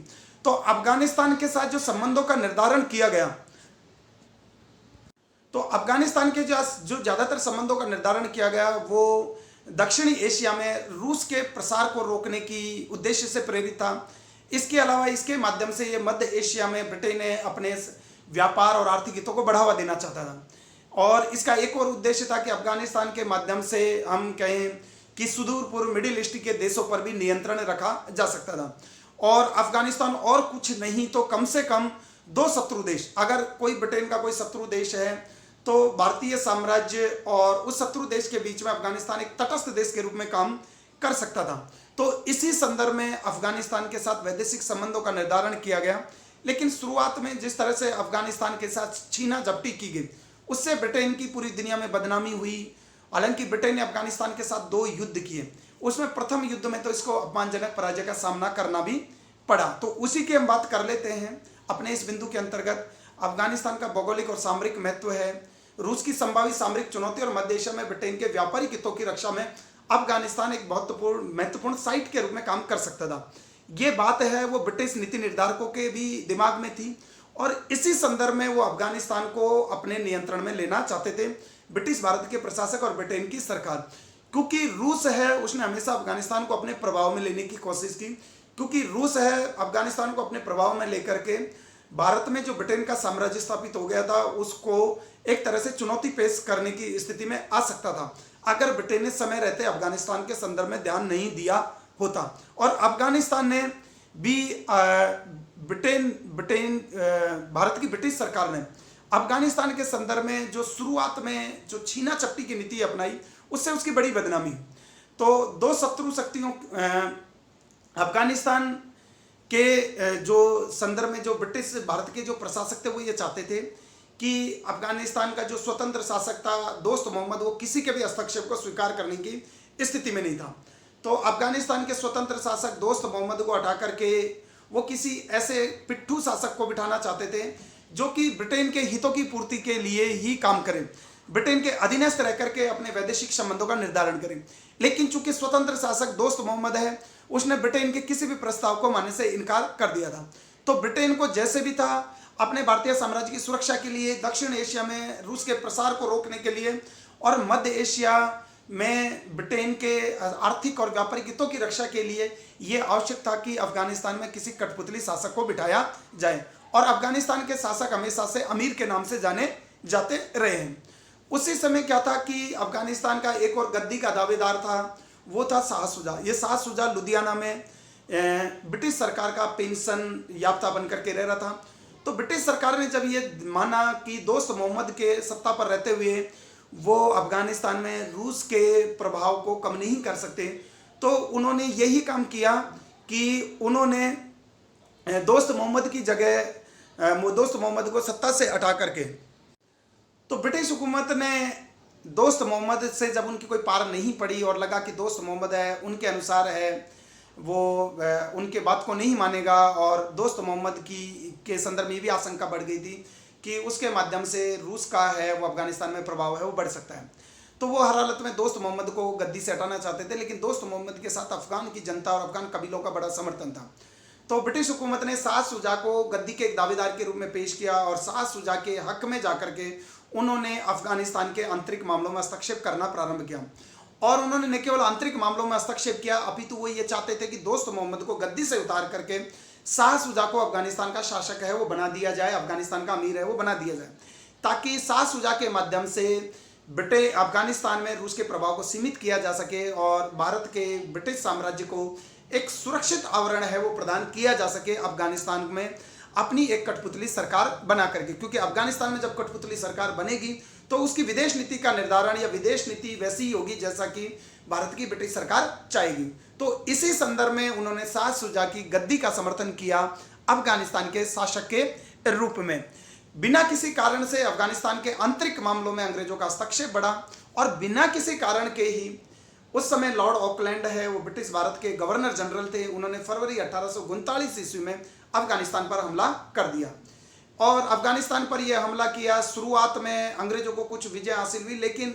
तो अफगानिस्तान के साथ जो संबंधों का निर्धारण किया गया, तो अफगानिस्तान के जो ज्यादातर संबंधों का निर्धारण किया गया वो दक्षिणी एशिया में रूस के प्रसार को रोकने की उद्देश्य से प्रेरित था। इसके अलावा इसके माध्यम से ये मध्य एशिया में ब्रिटेन ने अपने व्यापार और आर्थिक हितों को बढ़ावा देना चाहता था और इसका एक और उद्देश्य था कि अफगानिस्तान के माध्यम से हम कहें कि सुदूर पूर्व मिडिल ईस्ट के देशों पर भी नियंत्रण रखा जा सकता था। और अफगानिस्तान और कुछ नहीं तो कम से कम 2 शत्रु देश, अगर कोई ब्रिटेन का कोई शत्रु देश है तो भारतीय साम्राज्य और उस शत्रु देश के बीच में अफगानिस्तान एक तटस्थ देश के रूप में काम कर सकता था। तो इसी संदर्भ में अफगानिस्तान के साथ वैदेशिक संबंधों का निर्धारण किया गया। लेकिन शुरुआत में जिस तरह से अफगानिस्तान के साथ छीना झपटी की गई उससे ब्रिटेन की पूरी दुनिया में बदनामी हुई। हालांकि ब्रिटेन ने अफगानिस्तान के साथ 2 युद्ध किए, उसमें प्रथम युद्ध में तो इसको अपमानजनक पराजय का सामना करना भी पड़ा। तो उसी की हम बात कर लेते हैं अपने इस बिंदु के अंतर्गत। अफगानिस्तान का भौगोलिक और सामरिक महत्व है, रूस की संभावित सामरिक चुनौती और मध्य एशिया में ब्रिटेन के व्यापारिक हितों की रक्षा में अफगानिस्तान एक महत्वपूर्ण साइट के रूप में काम कर सकता था। ये बात है वो ब्रिटिश नीति निर्धारकों के भी दिमाग में थी और इसी संदर्भ में वो अफगानिस्तान को अपने नियंत्रण में लेना चाहते थे, ब्रिटिश भारत के प्रशासक और ब्रिटेन की सरकार। क्योंकि रूस है उसने हमेशा अफगानिस्तान को अपने प्रभाव में लेने की कोशिश की, क्योंकि रूस है अफगानिस्तान को अपने प्रभाव में लेकर के भारत में जो ब्रिटेन का साम्राज्य स्थापित हो गया था उसको एक तरह से चुनौती पेश करने की स्थिति में आ सकता था अगर ब्रिटेन ने समय रहते अफगानिस्तान के संदर्भ में ध्यान नहीं दिया होता। और अफगानिस्तान ने भी भारत की ब्रिटिश सरकार ने अफगानिस्तान के संदर्भ में जो शुरुआत में जो छीना चपटी की नीति अपनाई उससे उसकी बड़ी बदनामी। तो 2 शत्रु शक्तियों अफगानिस्तान के जो संदर्भ में जो ब्रिटिश भारत के जो प्रशासक थे वो ये चाहते थे कि अफगानिस्तान का जो स्वतंत्र शासक था दोस्त मोहम्मद वो किसी के भी हस्तक्षेप को स्वीकार करने की स्थिति में नहीं था। तो अफगानिस्तान के स्वतंत्र शासक दोस्त मोहम्मद को हटा करके वो किसी ऐसे पिट्ठू शासक को बिठाना चाहते थे जो कि ब्रिटेन के हितों की पूर्ति के लिए ही काम करे, ब्रिटेन के अधीनस्थ रह करके अपने वैदेशिक संबंधों का निर्धारण करें। लेकिन चूंकि स्वतंत्र शासक दोस्त मोहम्मद है उसने ब्रिटेन के किसी भी प्रस्ताव को मानने से इनकार कर दिया था। तो ब्रिटेन को जैसे भी था अपने भारतीय साम्राज्य की सुरक्षा के लिए, दक्षिण एशिया में रूस के प्रसार को रोकने के लिए और मध्य एशिया में ब्रिटेन के आर्थिक और व्यापारिक हितों की रक्षा के लिए यह आवश्यक था कि अफगानिस्तान में किसी कठपुतली शासक को बिठाया जाए। और अफगानिस्तान के शासक हमेशा से अमीर के नाम से जाने जाते रहे हैं। उसी समय क्या था कि अफगानिस्तान का एक और गद्दी का दावेदार था, वो था शाह शुजा। ये शाह शुजा लुधियाना में ब्रिटिश सरकार का पेंशन याफ्ता बनकर के रह रहा था। तो ब्रिटिश सरकार ने जब ये माना कि दोस्त मोहम्मद के सत्ता पर रहते हुए वो अफगानिस्तान में रूस के प्रभाव को कम नहीं कर सकते, तो उन्होंने यही काम किया कि उन्होंने दोस्त मोहम्मद की जगह दोस्त मोहम्मद को सत्ता से हटा करके, तो ब्रिटिश हुकूमत ने दोस्त मोहम्मद से जब उनकी कोई पार नहीं पड़ी और लगा कि दोस्त मोहम्मद है उनके अनुसार है, वो उनके बात को नहीं मानेगा, और दोस्त मोहम्मद की के संदर्भ में ये भी आशंका बढ़ गई थी कि उसके माध्यम से रूस का है वो अफगानिस्तान में प्रभाव है वो बढ़ सकता है। तो वो हर हालत में दोस्त मोहम्मद को गद्दी से हटाना चाहते थे, लेकिन दोस्त मोहम्मद के साथ अफगान की जनता और अफगान कबीलों का बड़ा समर्थन था। तो ब्रिटिश हुकूमत ने साद शुजा को गद्दी के एक दावेदार के रूप में पेश किया और साद शुजा के हक में जाकर के उन्होंने अफगानिस्तान के आंतरिक मामलों में हस्तक्षेप करना प्रारंभ किया। और उन्होंने न केवल आंतरिक मामलों में हस्तक्षेप किया, अपितु वो ये चाहते थे कि दोस्त मोहम्मद को गद्दी से उतार करके शाह शुजा को अफगानिस्तान का शासक है वो बना दिया जाए, अफगानिस्तान का अमीर है वो बना दिया जाए, ताकि शाह शुजा के माध्यम से अफगानिस्तान में रूस के प्रभाव को सीमित किया जा सके और भारत के ब्रिटिश साम्राज्य को एक सुरक्षित आवरण है वो प्रदान किया जा सके अफगानिस्तान में अपनी एक कठपुतली सरकार बना करके। क्योंकि अफगानिस्तान में जब कठपुतली सरकार बनेगी तो उसकी विदेश नीति का निर्धारण या विदेश नीति वैसी ही होगी जैसा कि भारत की ब्रिटिश सरकार चाहेगी। तो इसी संदर्भ में उन्होंने शाह शुजा की गद्दी का समर्थन किया अफगानिस्तान के शासक के रूप में। बिना किसी कारण से अफगानिस्तान के आंतरिक मामलों में अंग्रेजों का हस्तक्षेप बढ़ा और बिना किसी कारण के ही उस समय लॉर्ड ऑकलैंड है वो ब्रिटिश भारत के गवर्नर जनरल थे, उन्होंने फरवरी 1839 ईस्वी में अफगानिस्तान पर हमला कर दिया। और अफगानिस्तान पर यह हमला किया, शुरुआत में अंग्रेजों को कुछ विजय हासिल हुई, लेकिन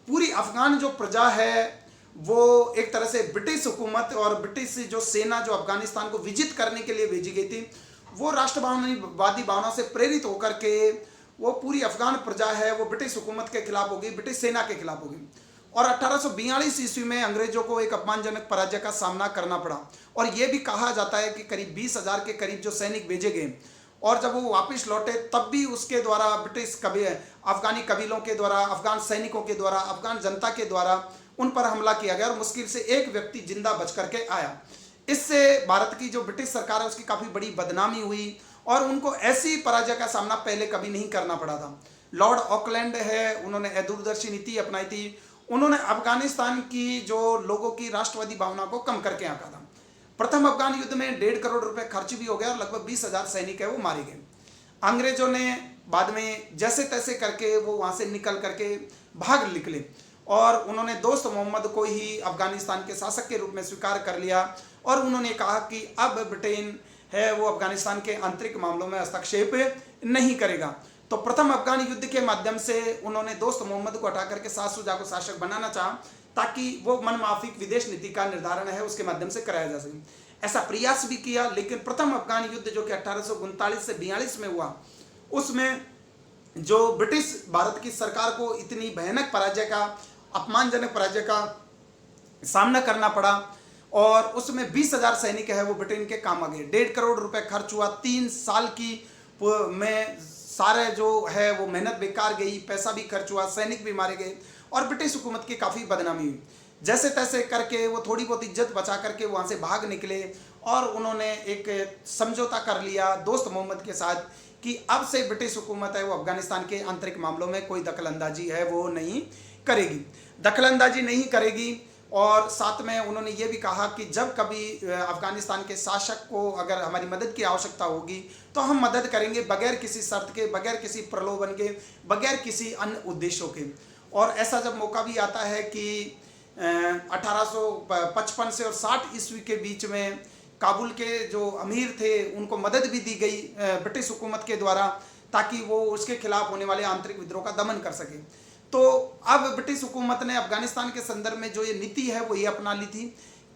पूरी अफगान जो प्रजा है वो एक तरह से ब्रिटिश हुकूमत और ब्रिटिश जो सेना जो अफगानिस्तान को विजित करने के लिए भेजी गई थी वो राष्ट्रवादी भावना से प्रेरित होकर के वो पूरी अफगान प्रजा है वो ब्रिटिश हुकूमत के खिलाफ होगी, ब्रिटिश सेना के खिलाफ होगी। और 1842 ईस्वी में अंग्रेजों को एक अपमानजनक पराजय का सामना करना पड़ा और यह भी कहा जाता है कि करीब 20,000 के करीब जो सैनिक भेजे गए और जब वो वापस लौटे तब भी उसके द्वारा ब्रिटिश अफगानी कबीलों के द्वारा, अफगान सैनिकों के द्वारा, अफगान जनता के द्वारा उन पर हमला किया गया और मुश्किल से एक व्यक्ति जिंदा बच करके आया। इससे भारत की जो ब्रिटिश सरकार है उसकी काफ़ी बड़ी बदनामी हुई और उनको ऐसी पराजय का सामना पहले कभी नहीं करना पड़ा था। लॉर्ड ऑकलैंड है उन्होंने दूरदर्शी नीति अपनाई थी, उन्होंने अफगानिस्तान की जो लोगों की राष्ट्रवादी भावना को कम करके आंका था। प्रथम अफगान युद्ध में 1.5 करोड़ रुपए खर्च भी हो गया और लगभग 20,000 सैनिक है वो मारे गए। अंग्रेजों ने बाद में जैसे तैसे करके वो वहाँ से निकल करके भाग निकले और उन्होंने दोस्त मोहम्मद को ही अफगानिस्तान के शासक के रूप में स्वीकार कर लिया और उन्होंने कहा कि अब ब्रिटेन है वो अफगानिस्तान के आंतरिक मामलों में हस्तक्षेप नहीं करेगा। तो प्रथम अफगान युद्ध के माध्यम से उन्होंने दोस्त मोहम्मद को हटा करके शाह शुजा को शासक बनाना चाहा ताकि वो मनमाफिक विदेश नीति का निर्धारण है उसके माध्यम से कराया जा सके। ऐसा प्रयास भी किया, लेकिन प्रथम अफगान युद्ध जो कि 1839 से 42 में हुआ उसमें जो ब्रिटिश भारत की सरकार को इतनी भयानक पराजय का, अपमानजनक पराजय का सामना करना पड़ा और उसमें 20,000 सैनिक है वो ब्रिटेन के काम आ गए। 1.5 करोड़ रुपए खर्च हुआ, 3 साल की में सारे जो है वो मेहनत बेकार गई, पैसा भी खर्च हुआ, सैनिक भी मारे गए और ब्रिटिश हुकूमत की काफ़ी बदनामी हुई। जैसे तैसे करके वो थोड़ी बहुत इज्जत बचा करके वहाँ से भाग निकले और उन्होंने एक समझौता कर लिया दोस्त मोहम्मद के साथ कि अब से ब्रिटिश हुकूमत है वो अफगानिस्तान के आंतरिक मामलों में कोई दखलंदाजी है वो नहीं करेगी, दखलंदाजी नहीं करेगी। और साथ में उन्होंने ये भी कहा कि जब कभी अफगानिस्तान के शासक को अगर हमारी मदद की आवश्यकता होगी तो हम मदद करेंगे बगैर किसी शर्त के, बगैर किसी प्रलोभन के, बगैर किसी अन्य उद्देश्यों के। और ऐसा जब मौका भी आता है कि 1855 से और 60 ईस्वी के बीच में काबुल के जो अमीर थे उनको मदद भी दी गई ब्रिटिश हुकूमत के द्वारा ताकि वो उसके खिलाफ होने वाले आंतरिक विद्रोह का दमन कर सके। तो अब ब्रिटिश हुकूमत ने अफगानिस्तान के संदर्भ में जो ये नीति है वो ये अपना ली थी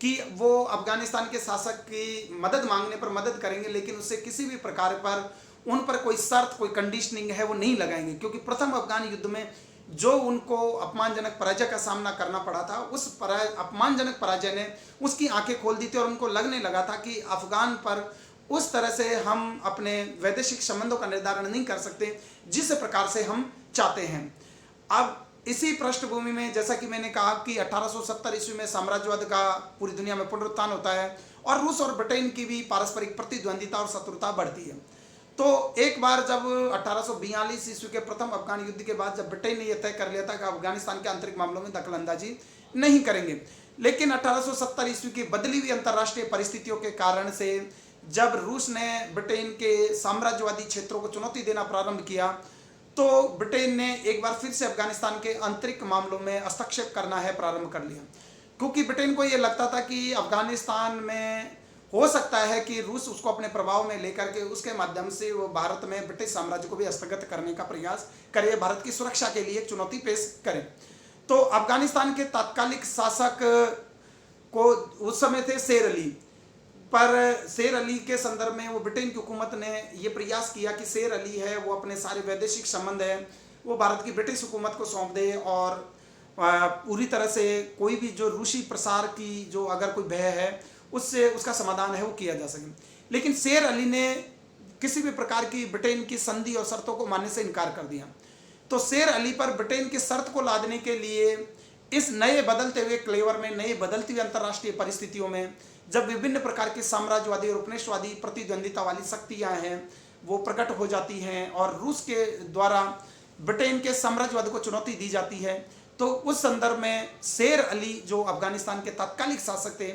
कि वो अफगानिस्तान के शासक की मदद मांगने पर मदद करेंगे, लेकिन उससे किसी भी प्रकार पर उन पर कोई शर्त, कोई कंडीशनिंग है वो नहीं लगाएंगे। क्योंकि प्रथम अफगान युद्ध में जो उनको अपमानजनक पराजय का सामना करना पड़ा था उस अपमानजनक पराजय ने उसकी आंखें खोल दी थी और उनको लगने लगा था कि अफगान पर उस तरह से हम अपने वैदेशिक संबंधों का निर्धारण नहीं कर सकते जिस प्रकार से हम चाहते हैं। अब इसी पृष्ठभूमि में जैसा कि मैंने कहा कि 1870 ईस्वी में साम्राज्यवाद का पूरी दुनिया में पुनरुत्थान होता है और रूस और ब्रिटेन की भी पारस्परिक प्रतिद्वंदिता और शत्रुता बढ़ती है। तो एक बार जब 1842 ईस्वी के प्रथम अफगान युद्ध के बाद जब ब्रिटेन ने यह तय कर लिया था कि अफगानिस्तान के आंतरिक मामलों में दखलंदाजी नहीं करेंगे, लेकिन 1870 ईस्वी की बदली हुई अंतर्राष्ट्रीय परिस्थितियों के कारण से जब रूस ने ब्रिटेन के साम्राज्यवादी क्षेत्रों को चुनौती देना प्रारंभ किया तो ब्रिटेन ने एक बार फिर से अफगानिस्तान के आंतरिक मामलों में हस्तक्षेप करना है प्रारंभ कर लिया, क्योंकि ब्रिटेन को ये लगता था कि अफगानिस्तान में हो सकता है कि रूस उसको अपने प्रभाव में लेकर के उसके माध्यम से वो भारत में ब्रिटिश साम्राज्य को भी हस्तगत करने का प्रयास करे, भारत की सुरक्षा के लिए एक चुनौती पेश करे। तो अफगानिस्तान के तात्कालिक शासक को उस समय थे शेर अली, पर शेर अली के संदर्भ में वो ब्रिटेन की हुकूमत ने ये प्रयास किया कि शेर अली है वो अपने सारे वैदेशिक संबंध है वो भारत की ब्रिटिश हुकूमत को सौंप दे और पूरी तरह से कोई भी जो रूसी प्रसार की जो अगर कोई भय है उससे उसका समाधान है वो किया जा सके। लेकिन शेर अली ने किसी भी प्रकार की ब्रिटेन की संधि और शर्तों को मानने से इनकार कर दिया। तो शेर अली पर ब्रिटेन की शर्त को लादने के लिए इस नए बदलते हुए क्लेवर में, नए बदलती हुई अंतर्राष्ट्रीय परिस्थितियों में, जब विभिन्न प्रकार की साम्राज्यवादी और उपनिवेशवादी प्रतिद्वंदिता वाली शक्तियां हैं वो प्रकट हो जाती हैं और रूस के द्वारा ब्रिटेन के साम्राज्यवाद को चुनौती दी जाती है, तो उस संदर्भ में शेर अली जो अफगानिस्तान के तात्कालिक शासक थे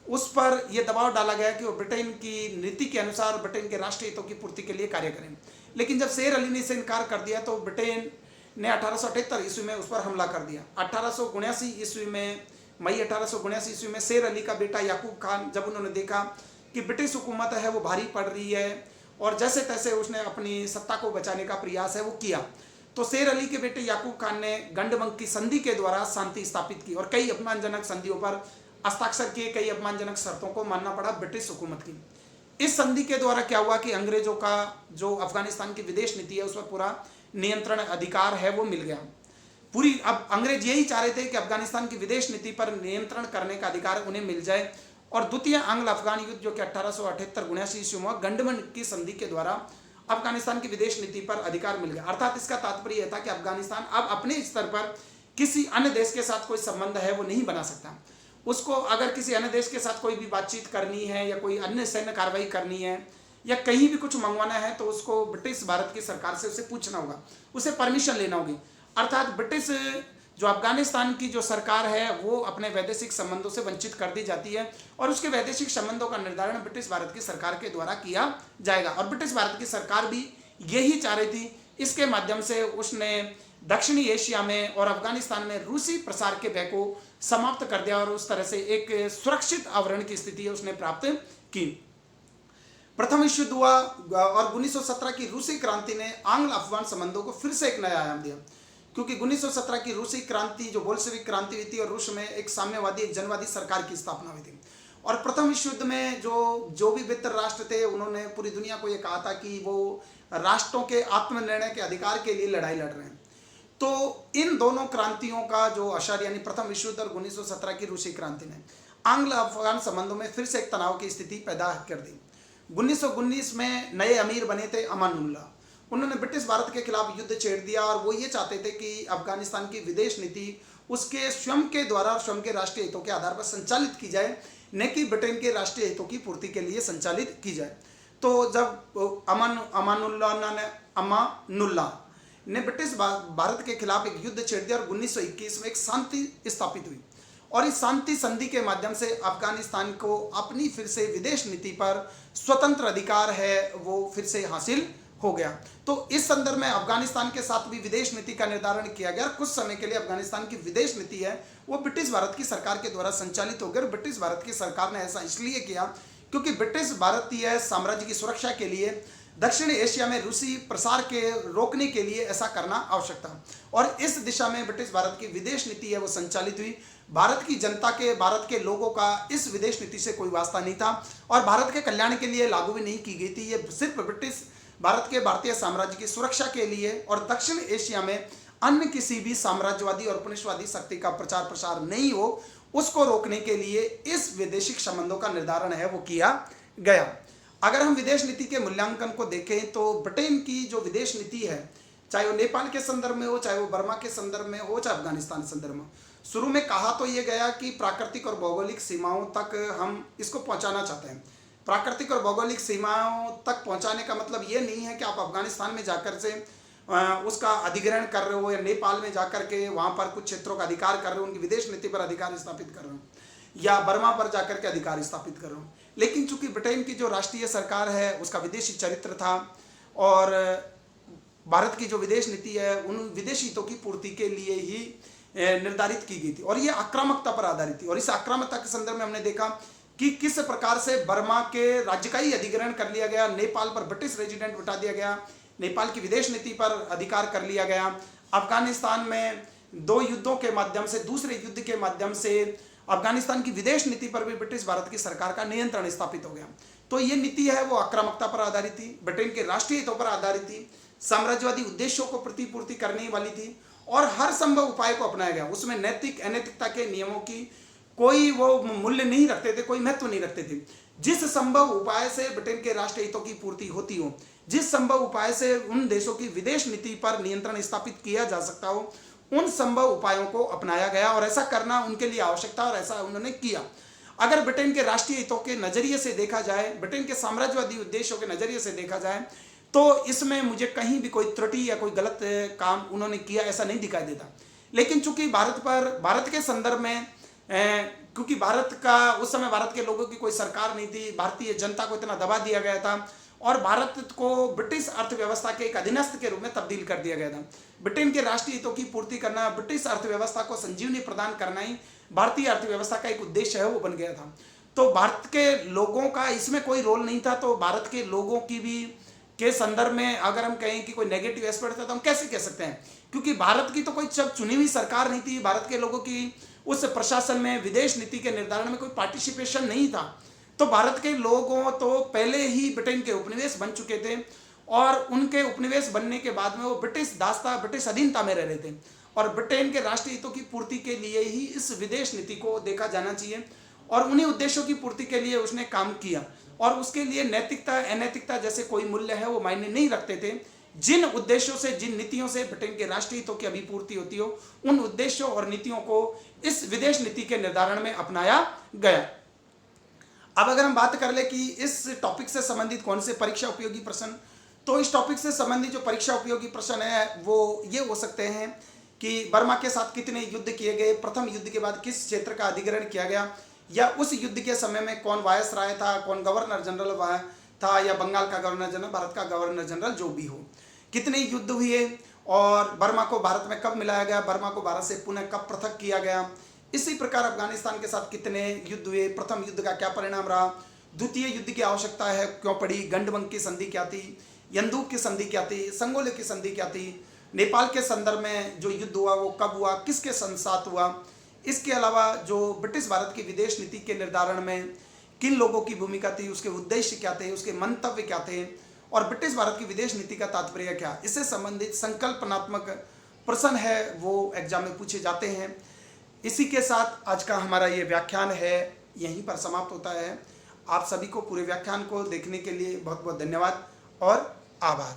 उस पर यह दबाव डाला गया कि वो ब्रिटेन की नीति के अनुसार ब्रिटेन के राष्ट्रीय हितों की पूर्ति के लिए कार्य करें। लेकिन जब शेर अली ने इसे इनकार कर दिया तो ब्रिटेन ने 1878 ईस्वी में उस पर हमला कर दिया। 1879 ईस्वी में, मई 1879 ईस्वी में शेर अली का बेटा याकूब खान, जब उन्होंने देखा कि ब्रिटिश हुकूमत है वो भारी पड़ रही है और जैसे तैसे उसने अपनी सत्ता को बचाने का प्रयास है वो किया, तो शेर अली के बेटे याकूब खान ने गंडबंग की संधि के द्वारा शांति स्थापित की और कई अपमानजनक संधियों पर हस्ताक्षर किए, कई अपमानजनक शर्तों को मानना पड़ा ब्रिटिश हुकूमत की। इस संधि के द्वारा क्या हुआ कि अंग्रेजों का जो अफगानिस्तान की विदेश नीति है उस पर पूरा नियंत्रण अधिकार है वो मिल गया पूरी। अब अंग्रेज यही चाह रहे थे कि अफगानिस्तान की विदेश नीति पर नियंत्रण करने का अधिकार उन्हें मिल जाए और द्वितीय आंग्ल अफगान युद्ध जो कि 1878-79 ईस्वी में गंडबंग की संधि के द्वारा अफगानिस्तान की विदेश नीति पर अधिकार मिल गया। अर्थात इसका तात्पर्य यह था कि अफगानिस्तान अब अपने स्तर पर किसी अन्य देश के साथ कोई संबंध है वो नहीं बना सकता। उसको अगर किसी अन्य देश के साथ कोई भी बातचीत करनी है या कोई अन्य सैन्य कार्रवाई करनी है या कहीं भी कुछ मंगवाना है तो उसको ब्रिटिश भारत की सरकार से उसे पूछना होगा, उसे परमिशन लेना होगी। अर्थात ब्रिटिश जो अफगानिस्तान की जो सरकार है वो अपने वैदेशिक संबंधों से वंचित कर दी जाती है और उसके वैदेशिक संबंधों का निर्धारण ब्रिटिश भारत की सरकार के द्वारा किया जाएगा और ब्रिटिश भारत की सरकार भी यही चाह रही थी। इसके माध्यम से उसने दक्षिणी एशिया में और अफगानिस्तान में रूसी प्रसार के भय को समाप्त कर दिया और उस तरह से एक सुरक्षित आवरण की स्थिति उसने प्राप्त की। प्रथम विश्व युद्ध हुआ और 1917 की रूसी क्रांति ने आंग्ल अफगान संबंधों को फिर से एक नया आयाम दिया, क्योंकि 1917 की रूसी क्रांति जो बोल्शेविक क्रांति हुई थी और रूस में एक साम्यवादी, एक जनवादी सरकार की स्थापना हुई थी और प्रथम विश्व युद्ध में जो भी मित्र राष्ट्र थे उन्होंने पूरी दुनिया को ये कहा था कि वो राष्ट्रों के आत्मनिर्णय के अधिकार के लिए लड़ाई लड़ रहे हैं। तो इन दोनों क्रांतियों का जो असर यानी प्रथम विश्व युद्ध और 1917 की रूसी क्रांति ने आंग्ल अफगान संबंधों में फिर से एक तनाव की स्थिति पैदा कर दी। 1919 में नए अमीर बने थे अमानुल्लाह, उन्होंने ब्रिटिश भारत के खिलाफ युद्ध छेड़ दिया और वो ये चाहते थे कि अफगानिस्तान की विदेश नीति उसके स्वयं के द्वारा स्वयं के राष्ट्रीय हितों के आधार पर संचालित की जाए, न कि ब्रिटेन के राष्ट्रीय हितों की पूर्ति के लिए संचालित की जाए। तो जब अमानुल्लाह ने ब्रिटिश भारत के खिलाफ एक युद्ध छेड़ दिया और 1921 में एक शांति स्थापित हुई और इस शांति संधि के माध्यम से अफगानिस्तान को अपनी फिर से विदेश नीति पर स्वतंत्र अधिकार है वो फिर से हासिल हो गया। तो इस संदर्भ में अफगानिस्तान के साथ भी विदेश नीति का निर्धारण किया गया। कुछ समय के लिए अफगानिस्तान की विदेश नीति है वो ब्रिटिश भारत की सरकार के द्वारा संचालित हो गई। ब्रिटिश भारत की सरकार ने ऐसा इसलिए किया क्योंकि ब्रिटिश भारतीय साम्राज्य की सुरक्षा के लिए दक्षिण एशिया में रूसी प्रसार के रोकने के लिए ऐसा करना आवश्यक था और इस दिशा में ब्रिटिश भारत की विदेश नीति है वो संचालित हुई। भारत की जनता के, भारत के लोगों का इस विदेश नीति से कोई वास्ता नहीं था और भारत के कल्याण के लिए लागू भी नहीं की गई थी। ये सिर्फ ब्रिटिश भारत के भारतीय साम्राज्य की सुरक्षा के लिए और दक्षिण एशिया में अन्य किसी भी साम्राज्यवादी और उपनिवेशवादी शक्ति का प्रचार प्रसार नहीं हो उसको रोकने के लिए इस वैदेशिक संबंधों का निर्धारण है वो किया गया। अगर हम विदेश नीति के मूल्यांकन को देखें तो ब्रिटेन की जो विदेश नीति है, चाहे वो नेपाल के संदर्भ में हो, चाहे वो बर्मा के संदर्भ में हो, चाहे अफगानिस्तान के संदर्भ में, शुरू में कहा तो ये गया कि प्राकृतिक और भौगोलिक सीमाओं तक हम इसको पहुंचाना चाहते हैं। प्राकृतिक और भौगोलिक सीमाओं तक पहुंचाने का मतलब ये नहीं है कि आप अफगानिस्तान में जाकर से उसका अधिग्रहण कर रहे हो या नेपाल में जाकर के वहाँ पर कुछ क्षेत्रों का अधिकार कर रहे हो, उनकी विदेश नीति पर अधिकार स्थापित कर रहे हो या बर्मा पर जाकर के अधिकार स्थापित कर रहे हो। लेकिन चूंकि ब्रिटेन की जो राष्ट्रीय सरकार है उसका विदेशी चरित्र था और भारत की जो विदेश नीति है उन विदेशी हितों की पूर्ति के लिए ही निर्धारित की गई थी और ये आक्रामकता पर आधारित थी। और इस आक्रामकता के संदर्भ में हमने देखा कि किस प्रकार से बर्मा के राज्य का ही अधिग्रहण कर लिया गया, नेपाल पर ब्रिटिश रेजिडेंट बिठा दिया गया, नेपाल की विदेश नीति पर अधिकार कर लिया गया, अफगानिस्तान में 2 युद्धों के माध्यम से, दूसरे युद्ध के माध्यम से अफगानिस्तान की विदेश नीति पर भी ब्रिटिश भारत की सरकार का नियंत्रण स्थापित हो गया। तो ये नीति है वो आक्रामकता पर आधारित थी, ब्रिटेन के राष्ट्रीय हितों पर आधारित थी, साम्राज्यवादी उद्देश्यों को प्रतिपूर्ति करने वाली थी और हर संभव उपाय को अपनाया गया। उसमें नैतिक अनैतिकता के नियमों की कोई वो मूल्य नहीं रखते थे, कोई महत्व नहीं रखते थे। जिस संभव उपाय से ब्रिटेन के राष्ट्रीय हितों की पूर्ति होती हो, जिस संभव उपाय से उन देशों की विदेश नीति पर नियंत्रण स्थापित किया जा सकता हो, उन संभव उपायों को अपनाया गया और ऐसा करना उनके लिए आवश्यक था और ऐसा उन्होंने किया। अगर ब्रिटेन के राष्ट्रीय हितों के नजरिए से देखा जाए, ब्रिटेन के साम्राज्यवादी उद्देश्यों के नजरिए से देखा जाए, तो इसमें मुझे कहीं भी कोई त्रुटि या कोई गलत काम उन्होंने किया ऐसा नहीं दिखाई देता। लेकिन चूंकि भारत के संदर्भ में क्योंकि भारत का उस समय भारत के लोगों की कोई सरकार नहीं थी, भारतीय जनता को इतना दबा दिया गया था और भारत को ब्रिटिश अर्थव्यवस्था के एक अधीनस्थ के रूप में तब्दील कर दिया गया था। ब्रिटेन के राष्ट्रीय हितों की पूर्ति करना, ब्रिटिश अर्थव्यवस्था को संजीवनी प्रदान करना ही भारतीय अर्थव्यवस्था का एक उद्देश्य है, वो बन गया था। तो भारत के लोगों का इसमें कोई रोल नहीं था। तो भारत के लोगों की भी के संदर्भ में अगर हम कहें कि कोई नेगेटिव एस्पेक्ट था तो हम कैसे कह सकते हैं, क्योंकि भारत की तो कोई चुनी हुई सरकार नहीं थी, भारत के लोगों की उस प्रशासन में, विदेश नीति के निर्धारण में कोई पार्टिसिपेशन नहीं था। तो भारत के लोगों तो पहले ही ब्रिटेन के उपनिवेश बन चुके थे और उनके उपनिवेश बनने के बाद में वो ब्रिटिश दासता, ब्रिटिश अधीनता में रह रहे थे और ब्रिटेन के राष्ट्रीय हितों की पूर्ति के लिए ही इस विदेश नीति को देखा जाना चाहिए और उन्हीं उद्देश्यों की पूर्ति के लिए उसने काम किया और उसके लिए नैतिकता अनैतिकता जैसे कोई मूल्य है वो मायने नहीं रखते थे। जिन उद्देश्यों से, जिन नीतियों से ब्रिटेन के राष्ट्रीय हितों की अभिपूर्ति होती हो, उन उद्देश्यों और नीतियों को इस विदेश नीति के निर्धारण में अपनाया गया। अब अगर हम बात कर ले कि इस टॉपिक से संबंधित कौन से परीक्षा उपयोगी प्रश्न, तो इस टॉपिक से संबंधित जो परीक्षा उपयोगी प्रश्न है वो ये हो सकते हैं कि बर्मा के साथ कितने युद्ध किए गए, प्रथम युद्ध के बाद किस क्षेत्र का अधिग्रहण किया गया, या उस युद्ध के समय में कौन वायसराय था, कौन गवर्नर जनरल था, या बंगाल का गवर्नर जनरल, भारत का गवर्नर जनरल, जो भी हो, कितने युद्ध हुए और बर्मा को भारत में कब मिलाया गया, बर्मा को भारत से पुनः कब पृथक किया गया। इसी प्रकार अफगानिस्तान के साथ कितने युद्ध हुए, प्रथम युद्ध का क्या परिणाम रहा, द्वितीय युद्ध की आवश्यकता है क्यों पड़ी, गंडबंग की संधि क्या थी, यंदूक की संधि क्या थी, संगोले की संधि क्या थी, नेपाल के संदर्भ में जो युद्ध हुआ वो कब हुआ, किसके साथ हुआ। इसके अलावा जो ब्रिटिश भारत की विदेश नीति के निर्धारण में किन लोगों की भूमिका थी, उसके उद्देश्य क्या थे, उसके मंतव्य क्या थे और ब्रिटिश भारत की विदेश नीति का तात्पर्य क्या, इससे संबंधित संकल्पनात्मक प्रश्न है वो एग्जाम में पूछे जाते हैं। इसी के साथ आज का हमारा ये व्याख्यान है यहीं पर समाप्त होता है। आप सभी को पूरे व्याख्यान को देखने के लिए बहुत बहुत धन्यवाद और आभार।